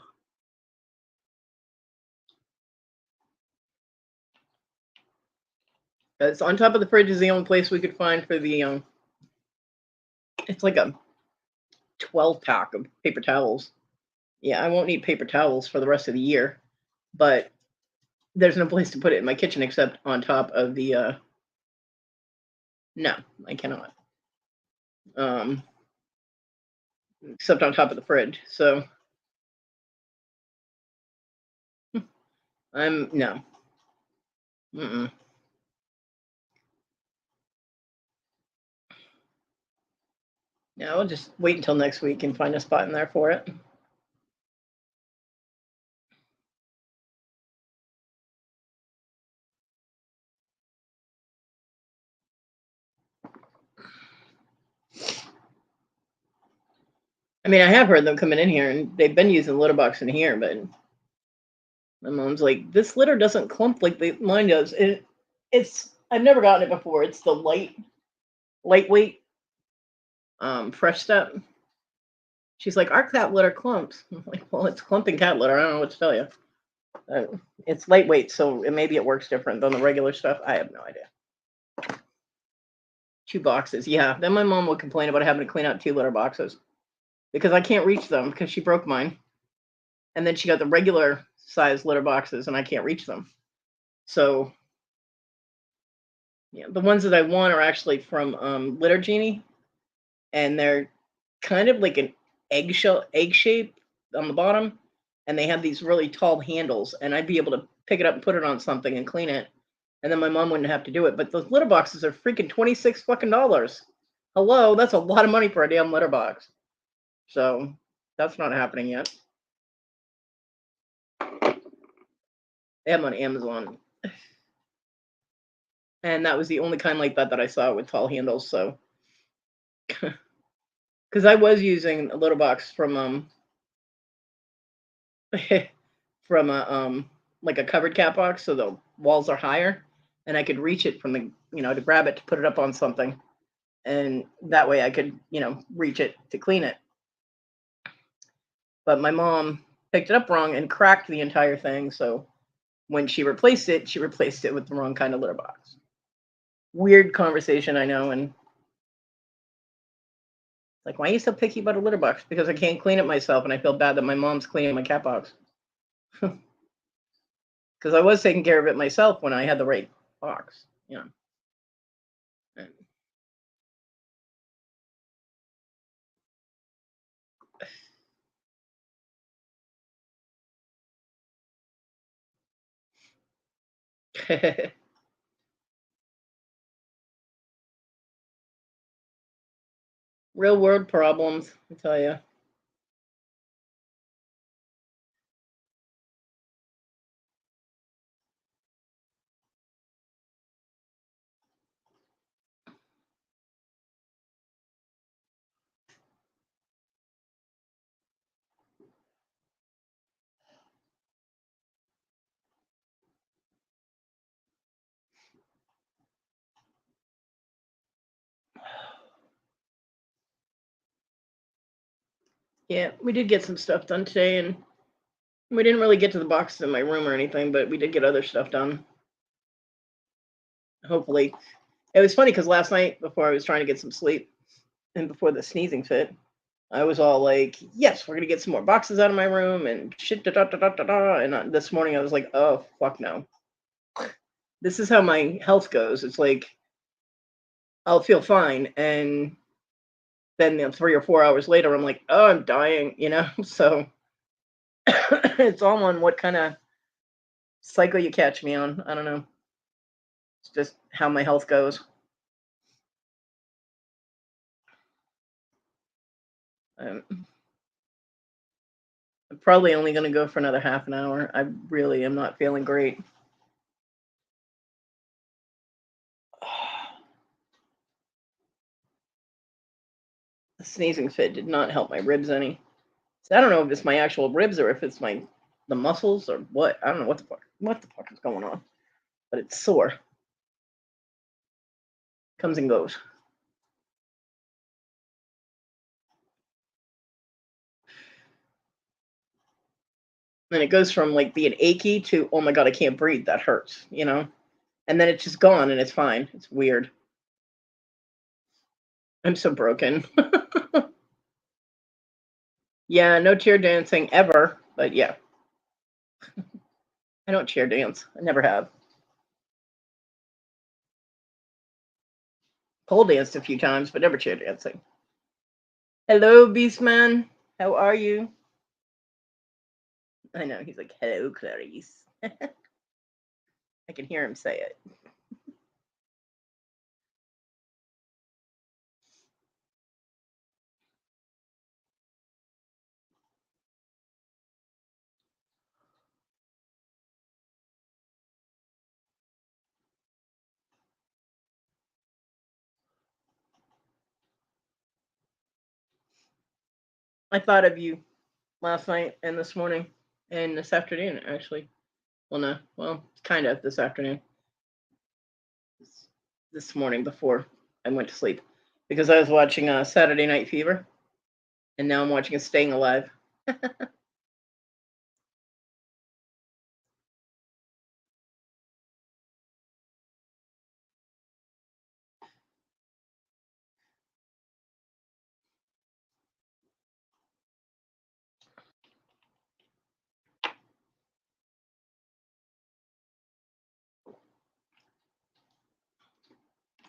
Speaker 1: It's on top of the fridge is the only place we could find for the it's like a 12 pack of paper towels. Yeah, I won't need paper towels for the rest of the year, but there's no place to put it in my kitchen except on top of the no, I cannot. Um except on top of the fridge. So I'm no. Mm-mm. No, I'll just wait until next week and find a spot in there for it. I mean, I have heard them coming in here and they've been using litter box in here, but my mom's like, "This litter doesn't clump like mine does." It's I've never gotten it before. It's the lightweight fresh step. She's like, "Our cat litter clumps." I'm like, "Well, it's clumping cat litter. I don't know what to tell you. It's lightweight, so maybe it works different than the regular stuff. I have no idea." 2 boxes, yeah. Then my mom would complain about having to clean out 2 litter boxes because I can't reach them because she broke mine, and then she got the regular size litter boxes, and I can't reach them. So yeah, the ones that I want are actually from Litter Genie, and they're kind of like an egg shape on the bottom, and they have these really tall handles, and I'd be able to pick it up and put it on something and clean it, and then my mom wouldn't have to do it. But those litter boxes are freaking 26 fucking dollars. Hello, that's a lot of money for a damn litter box. So that's not happening yet. They have them on Amazon, and that was the only kind like that that I saw with tall handles. So because I was using a litter box from from a like a covered cat box, so the walls are higher, and I could reach it from the to grab it to put it up on something, and that way I could reach it to clean it. But my mom picked it up wrong and cracked the entire thing, so when she replaced it with the wrong kind of litter box. Weird conversation, I know, and like, why are you so picky about a litter box? Because I can't clean it myself, and I feel bad that my mom's cleaning my cat box. Because I was taking care of it myself when I had the right box. Real world problems, I tell you. Yeah, we did get some stuff done today, and we didn't really get to the boxes in my room or anything, but we did get other stuff done. Hopefully. It was funny because last night, before I was trying to get some sleep and before the sneezing fit, I was all like, yes, we're going to get some more boxes out of my room and shit, da da da da da da. And this morning I was like, oh, fuck no. This is how my health goes. It's like, I'll feel fine. And then 3 or 4 hours later, I'm like, oh, I'm dying, you know? So it's all on what kind of cycle you catch me on. I don't know. It's just how my health goes. I'm probably only going to go for another half an hour. I really am not feeling great. The sneezing fit did not help my ribs any. So I don't know if it's my actual ribs or if it's the muscles or what. I don't know what the fuck is going on. But it's sore. Comes and goes. And it goes from like being achy to, oh my god, I can't breathe. That hurts, you know? And then it's just gone and it's fine. It's weird. I'm so broken. Yeah, no cheer dancing ever. But yeah, I don't cheer dance. I never have. Pole danced a few times, but never cheer dancing. Hello, Beastman. How are you? I know. He's like, hello, Clarice. I can hear him say it. I thought of you last night and this morning and this afternoon, actually. Well, no. Well, kind of this afternoon. This morning before I went to sleep. Because I was watching Saturday Night Fever. And now I'm watching Staying Alive.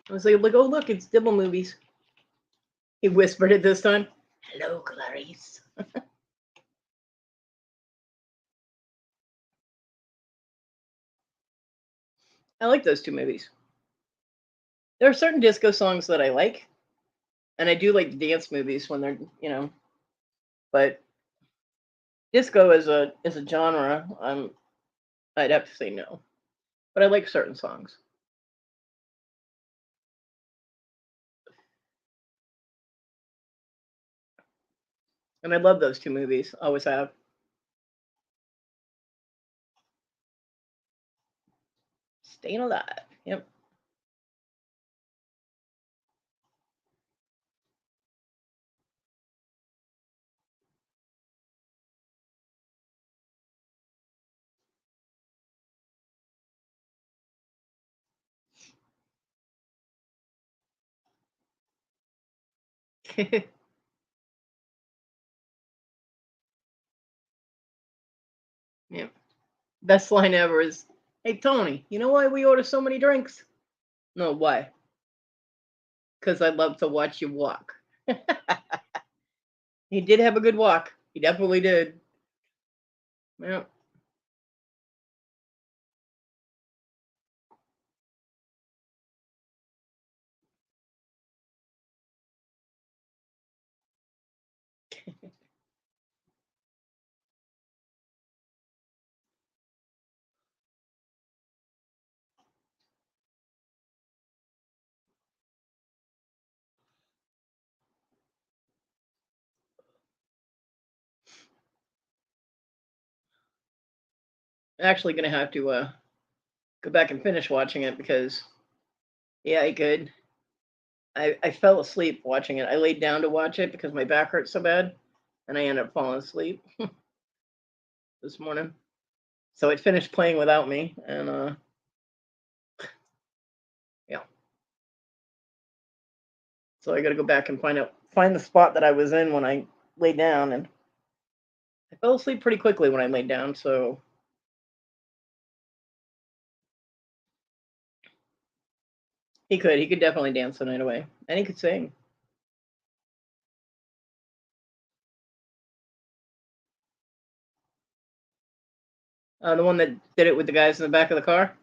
Speaker 1: I was like, oh, look, it's Dibble Movies. He whispered it this time. Hello, Clarice. I like those two movies. There are certain disco songs that I like, and I do like dance movies when they're, but disco as a genre, I'd have to say no. But I like certain songs. And I love those two movies. Always have. Staying Alive. Yep. Yep. Best line ever is, "Hey Tony, you know why we order so many drinks?" No, why? Because I love to watch you walk. He did have a good walk. He definitely did. Yep. Actually, gonna have to go back and finish watching it because yeah, I could. I fell asleep watching it. I laid down to watch it because my back hurt so bad, and I ended up falling asleep this morning. So it finished playing without me, and yeah. So I got to go back and find the spot that I was in when I laid down, and I fell asleep pretty quickly when I laid down. So he could definitely dance the night away, and he could sing. The one that did it with the guys in the back of the car.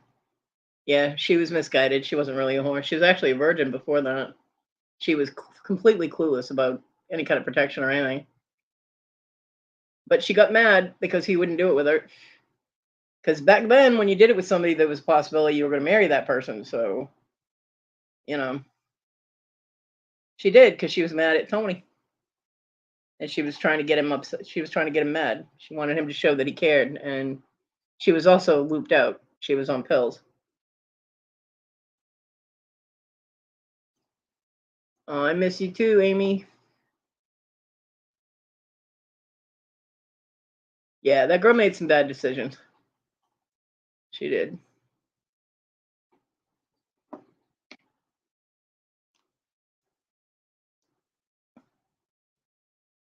Speaker 1: Yeah, she was misguided. She wasn't really a whore. She was actually a virgin before that. She was completely clueless about any kind of protection or anything. But she got mad because he wouldn't do it with her. Because back then, when you did it with somebody, there was a possibility you were going to marry that person. So, you know, she did because she was mad at Tony. And she was trying to get him upset. She was trying to get him mad. She wanted him to show that he cared. And she was also looped out. She was on pills. Oh, I miss you too, Amy. Yeah, that girl made some bad decisions. She did.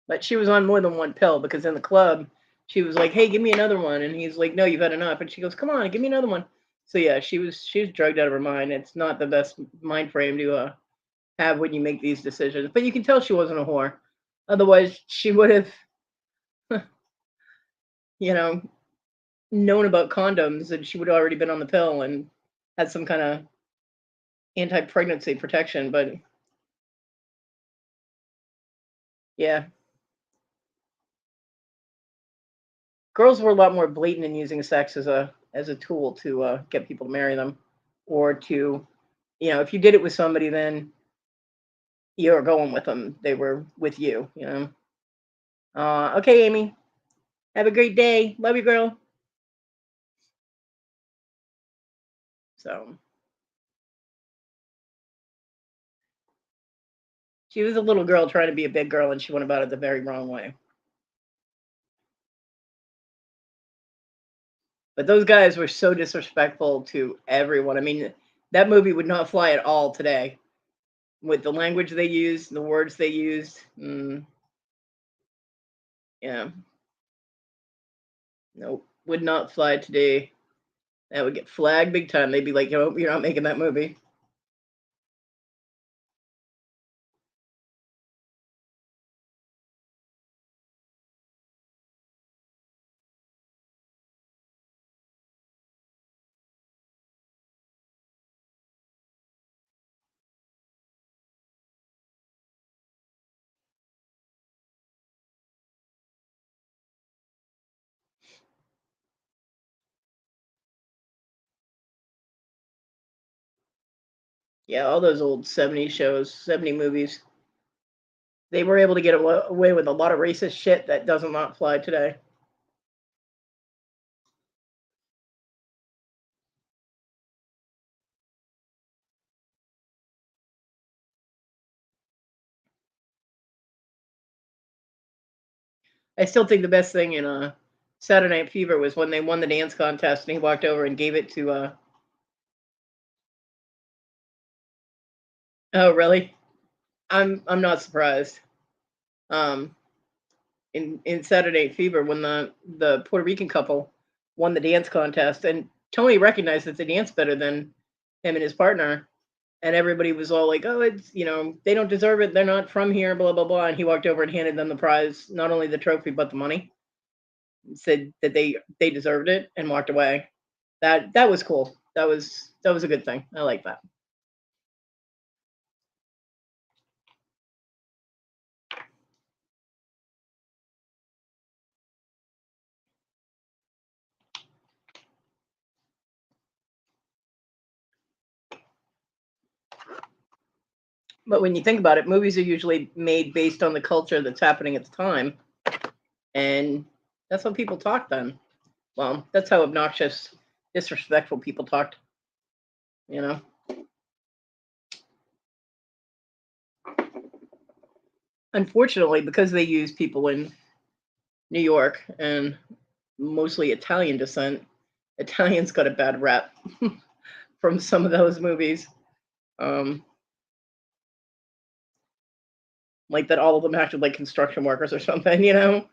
Speaker 1: But she was on more than one pill because in the club, she was like, "Hey, give me another one," and he's like, "No, you've had enough." And she goes, "Come on, give me another one." So yeah, she was drugged out of her mind. It's not the best mind frame to have when you make these decisions. But you can tell she wasn't a whore. Otherwise, she would have, you know, known about condoms and she would have already been on the pill and had some kind of anti-pregnancy protection. But yeah, girls were a lot more blatant in using sex as a tool to get people to marry them, or to, if you did it with somebody, then you're going with them. They were with you. Okay, Amy. Have a great day. Love you, girl. So she was a little girl trying to be a big girl, and she went about it the very wrong way. But those guys were so disrespectful to everyone. I mean, that movie would not fly at all today with the language they used, the words they used. Yeah, nope, would not fly today. That would get flagged big time. They'd be like, "Oh, you're not making that movie." Yeah, all those old '70s shows, '70 movies. They were able to get away with a lot of racist shit that does not fly today. I still think the best thing in Saturday Night Fever was when they won the dance contest and he walked over and gave it to. Oh, really? I'm not surprised. Um, in Saturday Night Fever when the Puerto Rican couple won the dance contest, and Tony recognized that they danced better than him and his partner, and everybody was all like, "Oh, it's they don't deserve it. They're not from here." Blah blah blah. And he walked over and handed them the prize, not only the trophy but the money. And said that they deserved it and walked away. That was cool. That was a good thing. I like that. But when you think about it, movies are usually made based on the culture that's happening at the time, and that's how people talk then. Well, that's how obnoxious, disrespectful people talked. You know. Unfortunately, because they use people in New York and mostly Italian descent. Italians got a bad rap from some of those movies. Um, like that all of them acted like construction workers or something, you know?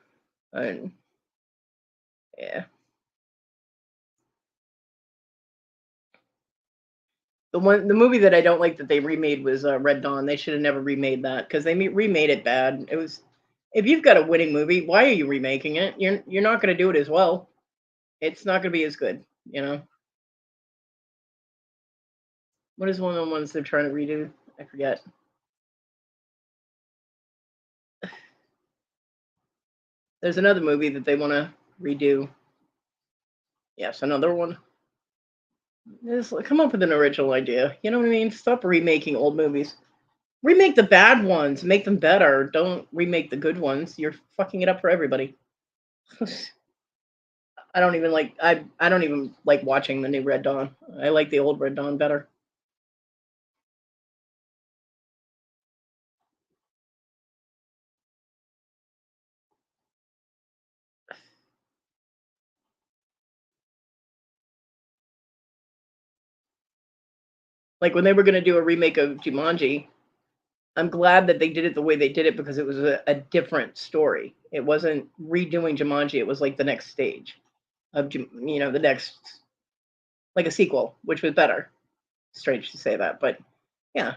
Speaker 1: And yeah. The movie that I don't like that they remade was Red Dawn. They should have never remade that because they remade it bad. It was if you've got a winning movie, why are you remaking it? You're not going to do it as well. It's not going to be as good, you know. What is one of the ones they're trying to redo? I forget. There's another movie that they want to redo. Yes, another one. Just come up with an original idea. You know what I mean? Stop remaking old movies. Remake the bad ones. Make them better. Don't remake the good ones. You're fucking it up for everybody. I don't even like watching the new Red Dawn. I like the old Red Dawn better. Like when they were gonna do a remake of Jumanji, I'm glad that they did it the way they did it because it was a different story. It wasn't redoing Jumanji. It was like the next stage of the next like a sequel, which was better. Strange to say that, but yeah,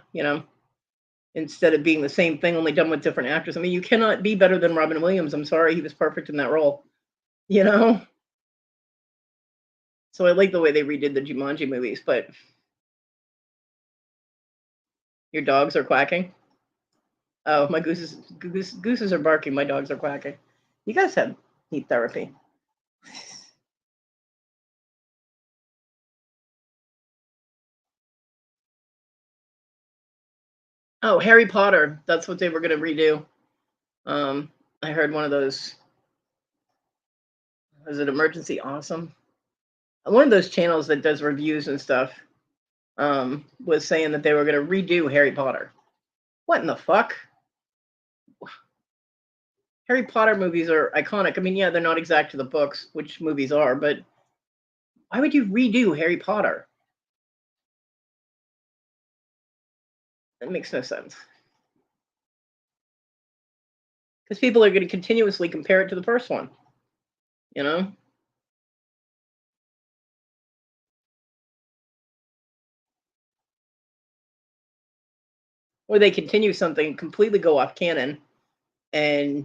Speaker 1: instead of being the same thing only done with different actors. I mean, you cannot be better than Robin Williams. I'm sorry, he was perfect in that role. You know. So I like the way they redid the Jumanji movies, but your dogs are quacking. Oh, my gooses are barking. My dogs are quacking. You guys have heat therapy. Oh, Harry Potter. That's what they were going to redo. I heard one of those. Was it Emergency Awesome? One of those channels that does reviews and stuff. Was saying that they were going to redo Harry Potter. What in the fuck? Harry Potter movies are iconic. I mean, yeah, they're not exact to the books, which movies are, but why would you redo Harry Potter? That makes no sense. Because people are going to continuously compare it to the first one, you know? Or they continue something, completely go off canon, and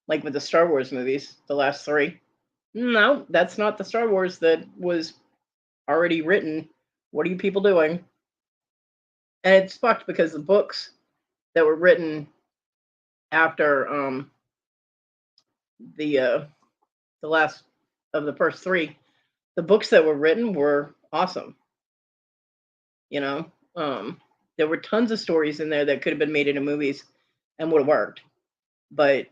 Speaker 1: like with the Star Wars movies, the last three. No, that's not the Star Wars that was already written. What are you people doing? And it's fucked because the books that were written after the uh the last of the first three, the books that were written were awesome. You know, there were tons of stories in there that could have been made into movies and would have worked, but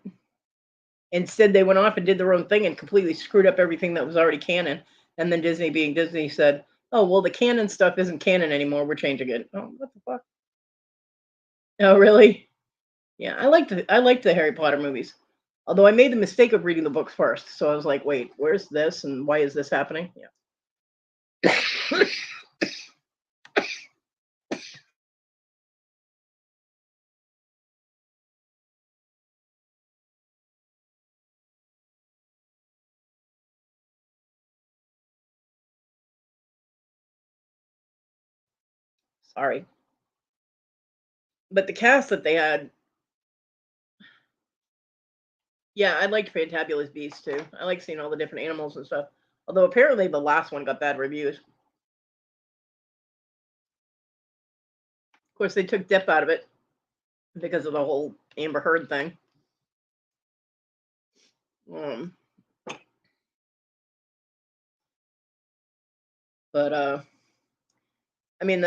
Speaker 1: instead they went off and did their own thing and completely screwed up everything that was already canon. And then Disney, being Disney, said, "Oh well, the canon stuff isn't canon anymore. We're changing it." Oh, what the fuck? Oh, really? Yeah, I liked the Harry Potter movies. Although I made the mistake of reading the books first, so I was like, "Wait, where's this and why is this happening?" Yeah. Sorry, but the cast that they had, yeah, I liked Fantabulous Beasts too. I like seeing all the different animals and stuff. Although apparently the last one got bad reviews. Of course, they took Depp out of it because of the whole Amber Heard thing. Um, but I mean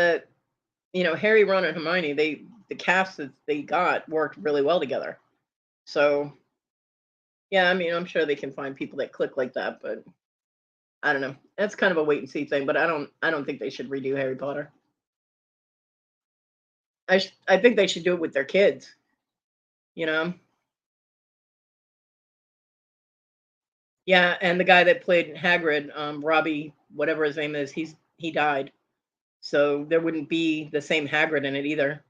Speaker 1: Harry, Ron, and Hermione, the cast that they got worked really well together. So yeah, I mean, I'm sure they can find people that click like that, but I don't know. That's kind of a wait and see thing. But I don't think they should redo Harry Potter. I think they should do it with their kids. You know, Yeah, and the guy that played Hagrid, Robbie, whatever his name is, he died. So there wouldn't be the same Hagrid in it either.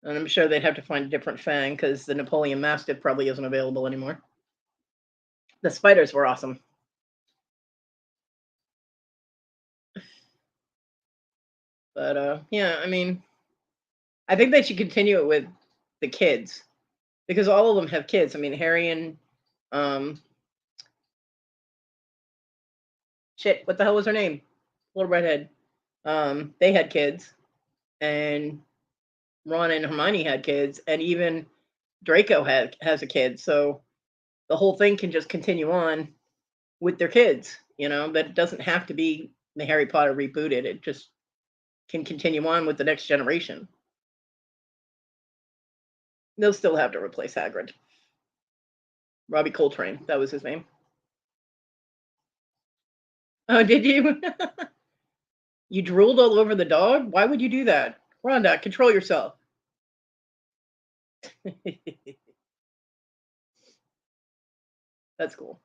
Speaker 1: And I'm sure they'd have to find a different Fang because the Napoleon Mastiff probably isn't available anymore. The spiders were awesome. But yeah, I mean, I think they should continue it with the kids because all of them have kids. I mean, Harry and um, shit, what the hell was her name? Little redhead. They had kids, and Ron and Hermione had kids, and even Draco has a kid. So the whole thing can just continue on with their kids. You know, that it doesn't have to be the Harry Potter rebooted. It just can continue on with the next generation. They'll still have to replace Hagrid. Robbie Coltrane, that was his name. Oh, did you? You drooled all over the dog? Why would you do that? Rhonda, control yourself. That's cool.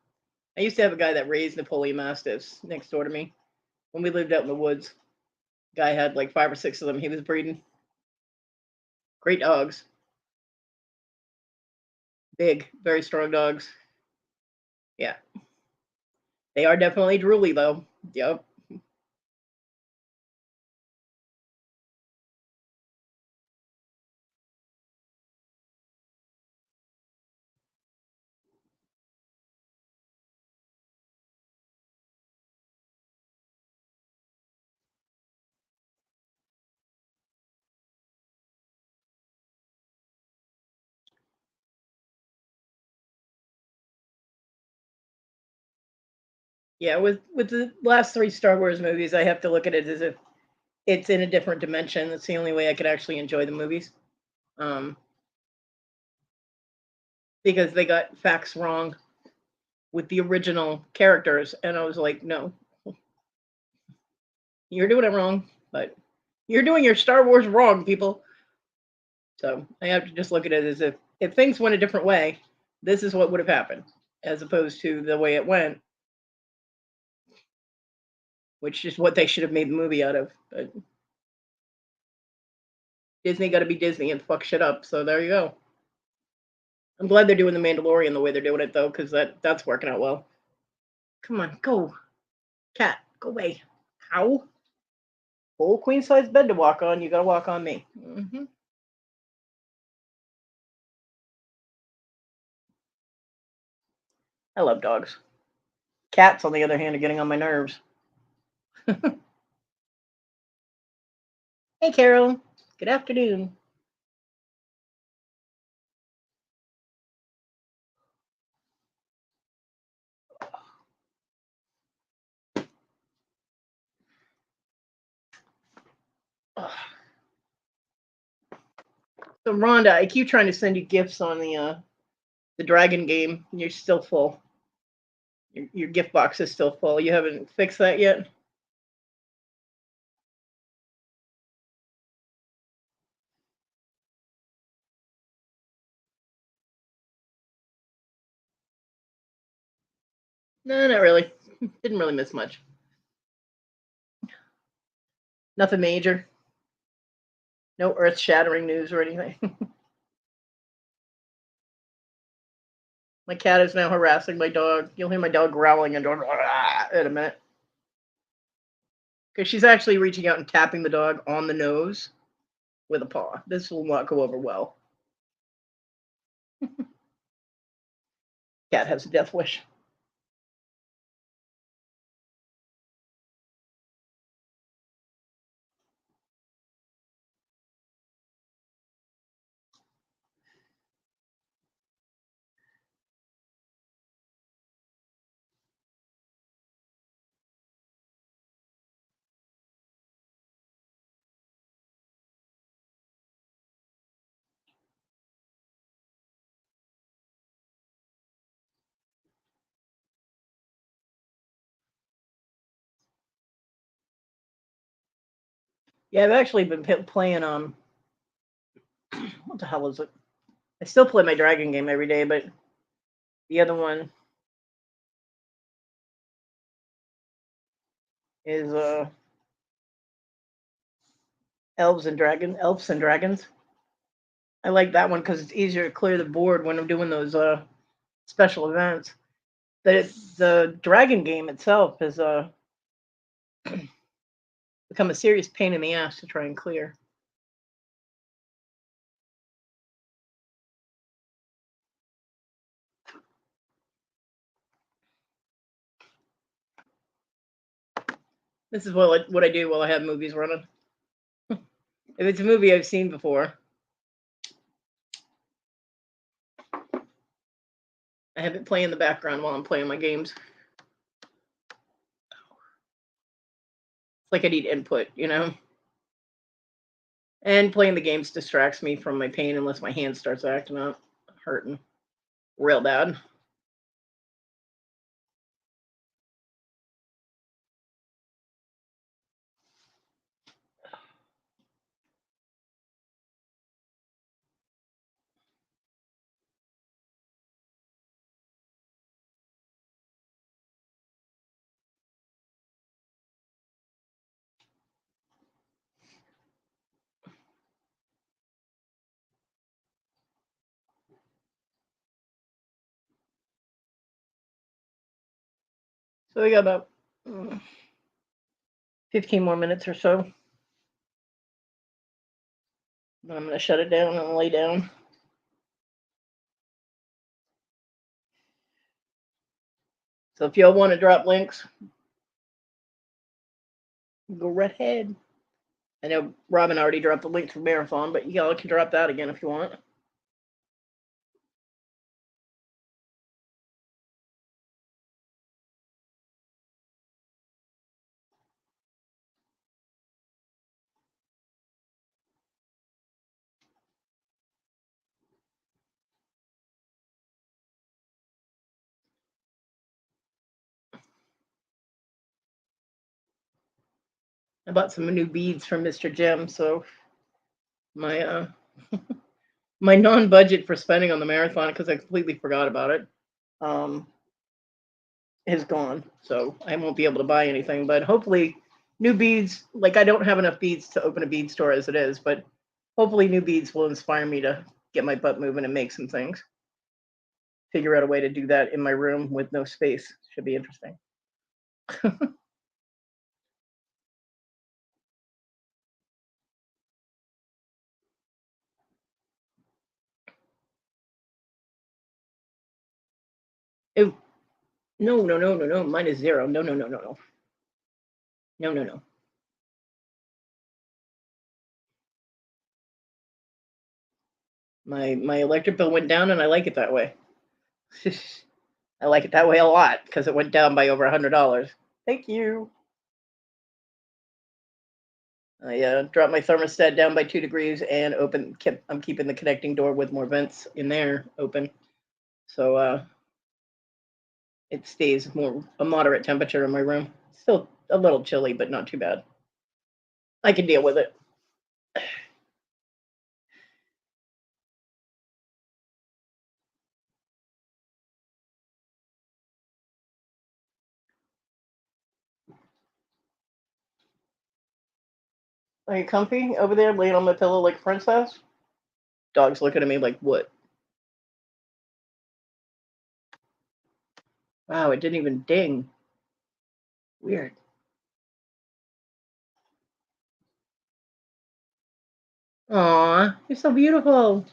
Speaker 1: I used to have a guy that raised Napoleon Mastiffs next door to me when we lived out in the woods. Guy had like 5 or 6 of them he was breeding. Great dogs. Big, very strong dogs. Yeah. They are definitely drooly though. Yep. Yeah, with the last 3 Star Wars movies, I have to look at it as if it's in a different dimension. That's the only way I could actually enjoy the movies. Um, because they got facts wrong with the original characters, and I was like, no, you're doing it wrong, but you're doing your Star Wars wrong, people. So I have to just look at it as if things went a different way, this is what would have happened, as opposed to the way it went, which is what they should have made the movie out of. But Disney got to be Disney and fuck shit up. So there you go. I'm glad they're doing the Mandalorian the way they're doing it though, because that's working out well. Come on, go, cat, go away. Ow. Full queen size bed to walk on. You gotta walk on me. I love dogs. Cats, on the other hand, are getting on my nerves. Hey, Carol. Good afternoon. Ugh. So, Rhonda, I keep trying to send you gifts on the dragon game, and you're still full. Your gift box is still full. You haven't fixed that yet? No, not really. Didn't really miss much. Nothing major. No earth shattering news or anything. My cat is now harassing my dog. You'll hear my dog growling and going in a minute. Because she's actually reaching out and tapping the dog on the nose with a paw. This will not go over well. Cat has a death wish. Yeah, I've actually been playing what the hell is it? I still play my dragon game every day, but the other one, is Elves and Dragons. I like that one because it's easier to clear the board when I'm doing those special events. The dragon game itself has become a serious pain in the ass to try and clear. This is what I do while I have movies running. If it's a movie I've seen before, I have it play in the background while I'm playing my games. It's like I need input, you know? And playing the games distracts me from my pain unless my hand starts acting up, hurting real bad. So we got about 15 more minutes or so. Then I'm going to shut it down and lay down. So if y'all want to drop links, go right ahead. I know Robin already dropped the link for Marathon, but y'all can drop that again if you want. I bought some new beads from Mr. Jim, so my my non-budget for spending on the marathon, because I completely forgot about it, is gone. So I won't be able to buy anything. But hopefully, new beads. Like I don't have enough beads to open a bead store as it is, but hopefully, new beads will inspire me to get my butt moving and make some things. Figure out a way to do that in my room with no space. Should be interesting. Oh, no. Mine is 0. No. No. My electric bill went down, and I like it that way. I like it that way a lot because it went down by over $100. Thank you. I dropped my thermostat down by 2 degrees and I'm keeping the connecting door with more vents in there open, so it stays a moderate temperature in my room. Still a little chilly, but not too bad. I can deal with it. Are you comfy over there, laying on my pillow like a princess? Dog's looking at me like, what? Wow, it didn't even ding. Weird. Aw, you're so beautiful.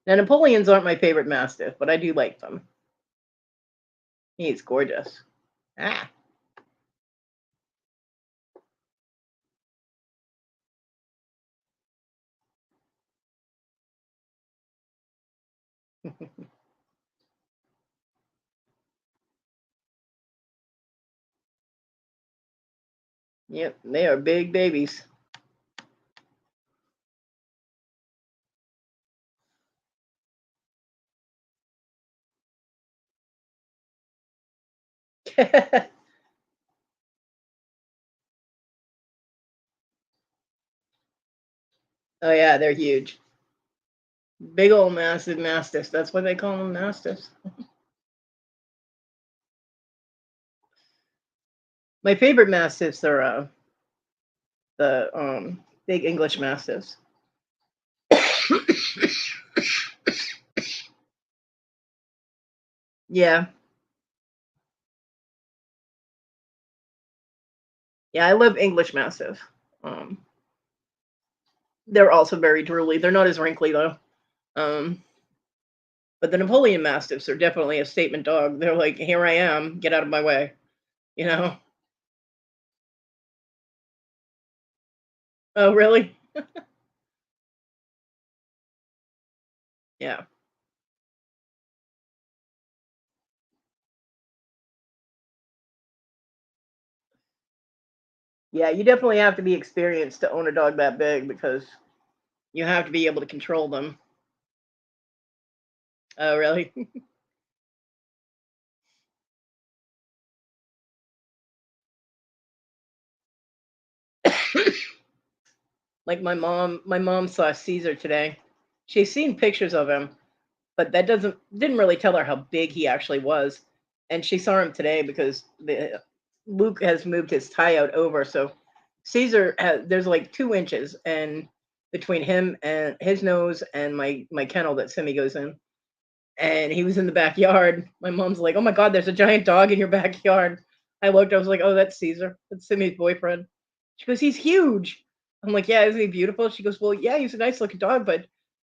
Speaker 1: Now, Napoleons aren't my favorite Mastiff, but I do like them. He's gorgeous. Ah. Yep, they are big babies. Oh yeah, they're huge. Big old massive mastiffs. That's why they call them mastiffs. My favorite mastiffs are the big English mastiffs. Yeah. Yeah, I love English mastiff. Um, they're also very drooly. They're not as wrinkly though. Um, but the Napoleon mastiffs are definitely a statement dog. They're like, here I am, get out of my way. You know? Oh, really? Yeah. Yeah, you definitely have to be experienced to own a dog that big because you have to be able to control them. Oh, really? Like my mom saw Caesar today. She's seen pictures of him, but that didn't really tell her how big he actually was. And she saw him today because Luke has moved his tie out over, so Caesar has there's like 2 inches and between him and his nose and my kennel that Simi goes in. And he was in the backyard. My mom's like, "Oh my God, there's a giant dog in your backyard." I looked. I was like, "Oh, that's Caesar. That's Simi's boyfriend." She goes, "He's huge." I'm like, "Yeah, isn't he beautiful?" She goes, "Well, yeah, he's a nice looking dog, but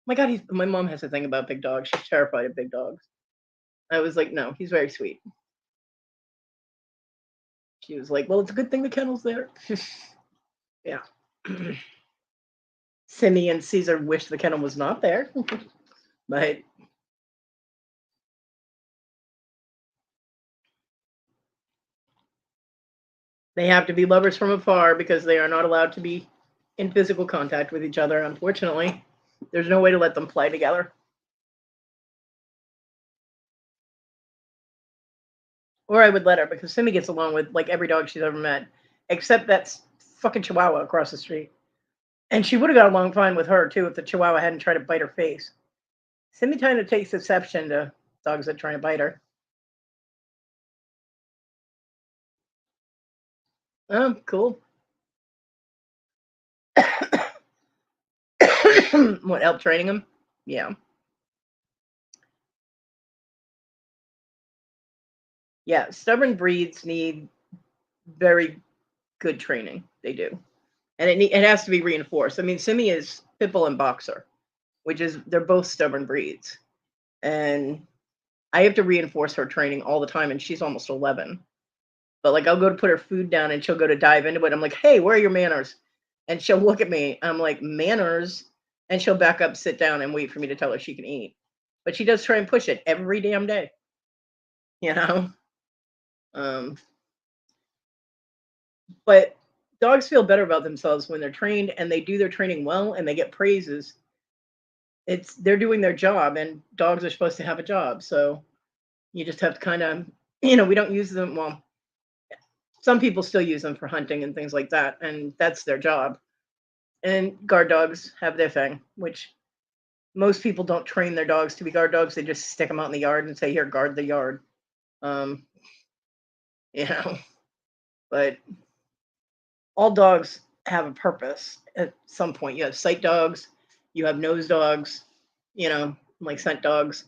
Speaker 1: my God, he's." My mom has a thing about big dogs. She's terrified of big dogs. I was like, "No, he's very sweet." She was like, "Well, it's a good thing the kennel's there." Yeah. Simi and Caesar wish the kennel was not there, but they have to be lovers from afar because they are not allowed to be in physical contact with each other, unfortunately. There's no way to let them play together. Or I would let her because Simi gets along with like every dog she's ever met, except that fucking Chihuahua across the street. And she would have got along fine with her too if the Chihuahua hadn't tried to bite her face. Simi kind of takes exception to dogs that try to bite her. Oh, cool. What, help training them? Yeah. Yeah. Stubborn breeds need very good training. They do. And it has to be reinforced. I mean, Simi is Pitbull and Boxer, which is they're both stubborn breeds, and I have to reinforce her training all the time. And she's almost 11, but like I'll go to put her food down, and she'll go to dive into it. I'm like, "Hey, where are your manners?" And she'll look at me. I'm like, "Manners," and she'll back up, sit down, and wait for me to tell her she can eat. But she does try and push it every damn day, you know. Um, but dogs feel better about themselves when they're trained and they do their training well and they get praises. It's they're doing their job, and dogs are supposed to have a job, so you just have to kind of, we don't use them. Well, some people still use them for hunting and things like that, and that's their job. And guard dogs have their thing, which most people don't train their dogs to be guard dogs. They just stick them out in the yard and say, "Here, guard the yard." um you know but all dogs have a purpose at some point. You have sight dogs, you have nose dogs, like scent dogs.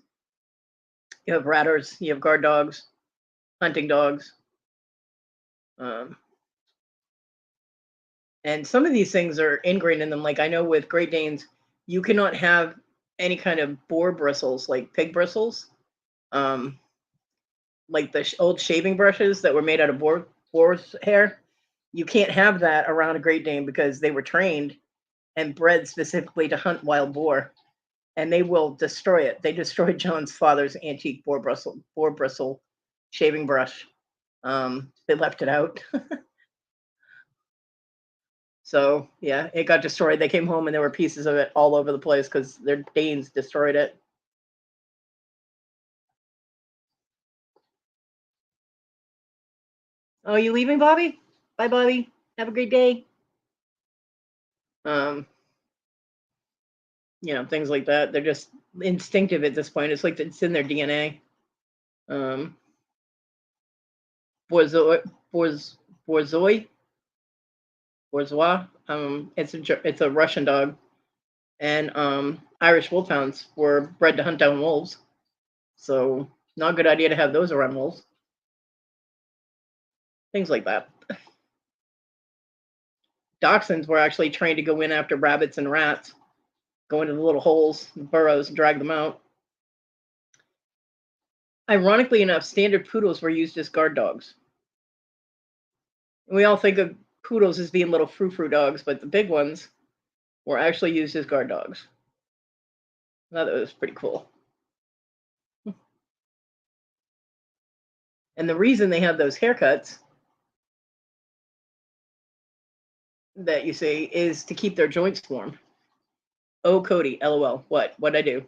Speaker 1: You have ratters, you have guard dogs, hunting dogs. Um, and some of these things are ingrained in them. Like I know with Great Danes, you cannot have any kind of boar bristles, like pig bristles, um, like the old shaving brushes that were made out of boar's hair. You can't have that around a Great Dane because they were trained and bred specifically to hunt wild boar, and they will destroy it. They destroyed John's father's antique boar bristle shaving brush. They left it out. So yeah, it got destroyed. They came home and there were pieces of it all over the place because their Danes destroyed it. Oh, you leaving, Bobby? Bye, Bobby. Have a great day. Um, things like that. They're just instinctive at this point. It's like it's in their DNA. Um, boars, boars, Borzoi, Bourgeois. It's a Russian dog, and Irish wolfhounds were bred to hunt down wolves. So not a good idea to have those around wolves. Things like that. Dachshunds were actually trained to go in after rabbits and rats, go into the little holes, burrows, and drag them out. Ironically enough, standard poodles were used as guard dogs. We all think of poodles as being little frou-frou dogs, but the big ones were actually used as guard dogs. I thought that was pretty cool. And the reason they have those haircuts that you see is to keep their joints warm. Oh, Kodi, LOL. What? What'd I do?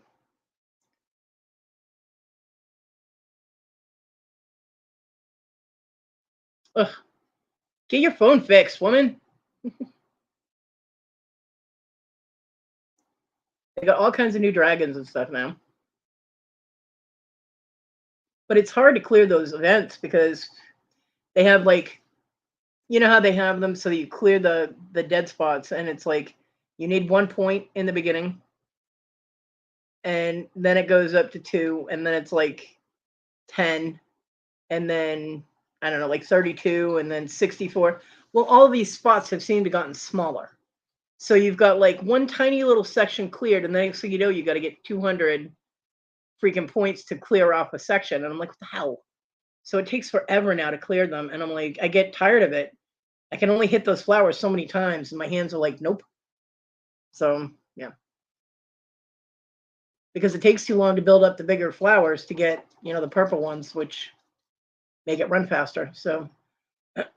Speaker 1: Ugh. Get your phone fixed, woman. They got all kinds of new dragons and stuff now. But it's hard to clear those events because they have like, you know how they have them so that you clear the dead spots, and it's like you need 1 point in the beginning, and then it goes up to 2, and then it's like 10, and then I don't know, like 32, and then 64. Well, all these spots have seemed to gotten smaller. So you've got like one tiny little section cleared, and the next thing you know, you got to get 200 freaking points to clear off a section. And I'm like, what the hell? So it takes forever now to clear them. And I'm like, I get tired of it. I can only hit those flowers so many times, and my hands are like, nope. So yeah. Because it takes too long to build up the bigger flowers to get, the purple ones, which make it run faster. So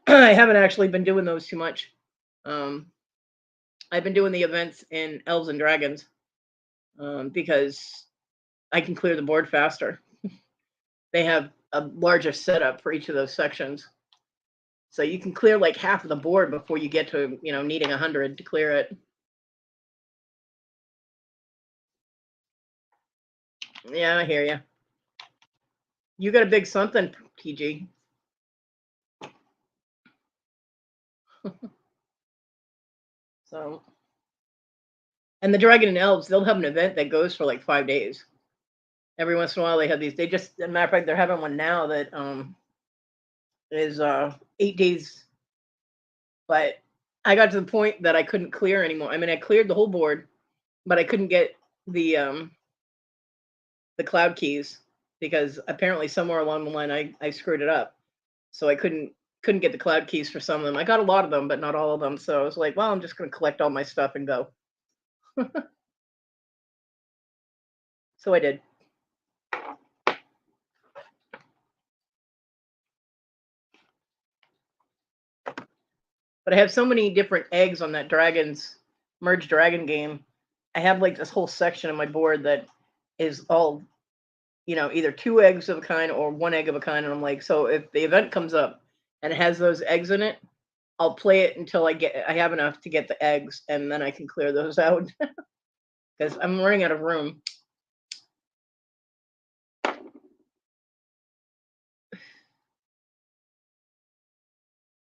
Speaker 1: I haven't actually been doing those too much. I've been doing the events in Elves and Dragons because I can clear the board faster. They have a larger setup for each of those sections. So you can clear like half of the board before you get to, needing 100 to clear it. Yeah, I hear you. You got a big something, TG. So, and the Dragon and Elves, they'll have an event that goes for like 5 days. Every once in a while, they have these. They just, as a matter of fact, they're having one now that is 8 days. But I got to the point that I couldn't clear anymore. I mean, I cleared the whole board, but I couldn't get the cloud keys because apparently somewhere along the line I screwed it up. So I couldn't get the cloud keys for some of them. I got a lot of them, but not all of them. So I was like, well, I'm just going to collect all my stuff and go. So I did. But I have so many different eggs on that merged dragon game. I have like this whole section of my board that is all, either 2 eggs of a kind or 1 egg of a kind. And I'm like, so if the event comes up and it has those eggs in it, I'll play it until I have enough to get the eggs, and then I can clear those out because I'm running out of room.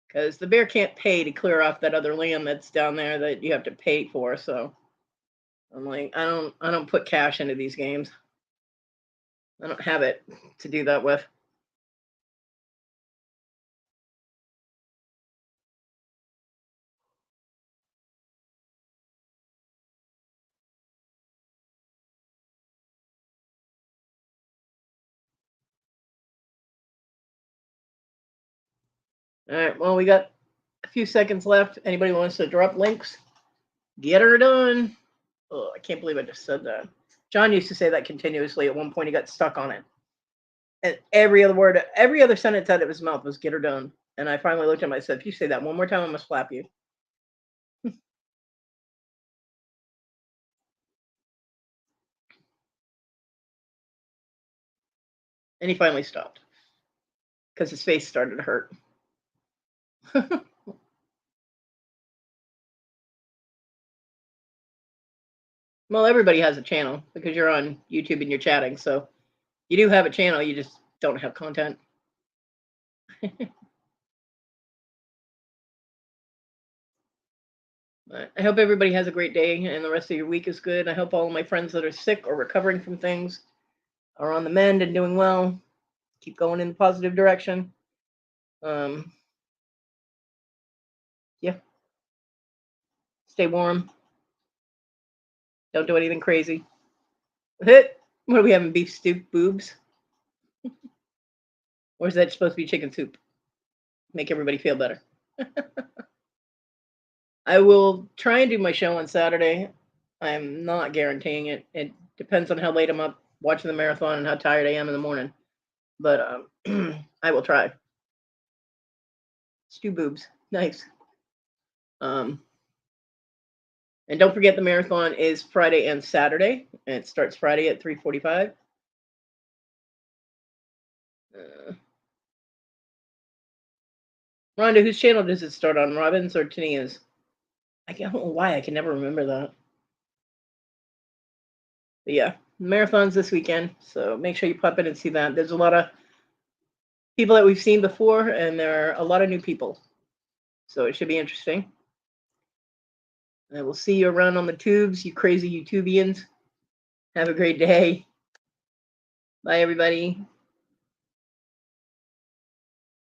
Speaker 1: Because the bear can't pay to clear off that other land that's down there that you have to pay for. So I'm like, I don't put cash into these games. I don't have it to do that with. All right, well, we got a few seconds left. Anybody wants to drop links? Get her done. Oh, I can't believe I just said that. John used to say that continuously. At one point, he got stuck on it. And every other word, every other sentence out of his mouth was "get her done." And I finally looked at him. I said, "If you say that one more time, I'm gonna slap you." And he finally stopped because his face started to hurt. Well, everybody has a channel because you're on YouTube and you're chatting. So you do have a channel. You just don't have content. But I hope everybody has a great day and the rest of your week is good. I hope all of my friends that are sick or recovering from things are on the mend and doing well. Keep going in the positive direction. Yeah. Stay warm. Don't do anything crazy. What are we having? Beef stew boobs? Or is that supposed to be chicken soup? Make everybody feel better. I will try and do my show on Saturday. I'm not guaranteeing it. It depends on how late I'm up watching the marathon and how tired I am in the morning. But I will try. Stew boobs. Nice. And don't forget the marathon is Friday and Saturday. And it starts Friday at 3:45. Rhonda, whose channel does it start on? Robin's or Tania's? I don't know why I can never remember that. But yeah, marathon's this weekend, so make sure you pop in and see that. There's a lot of people that we've seen before, and there are a lot of new people. So it should be interesting. I will see you around on the tubes, you crazy YouTubians. Have a great day. Bye, everybody.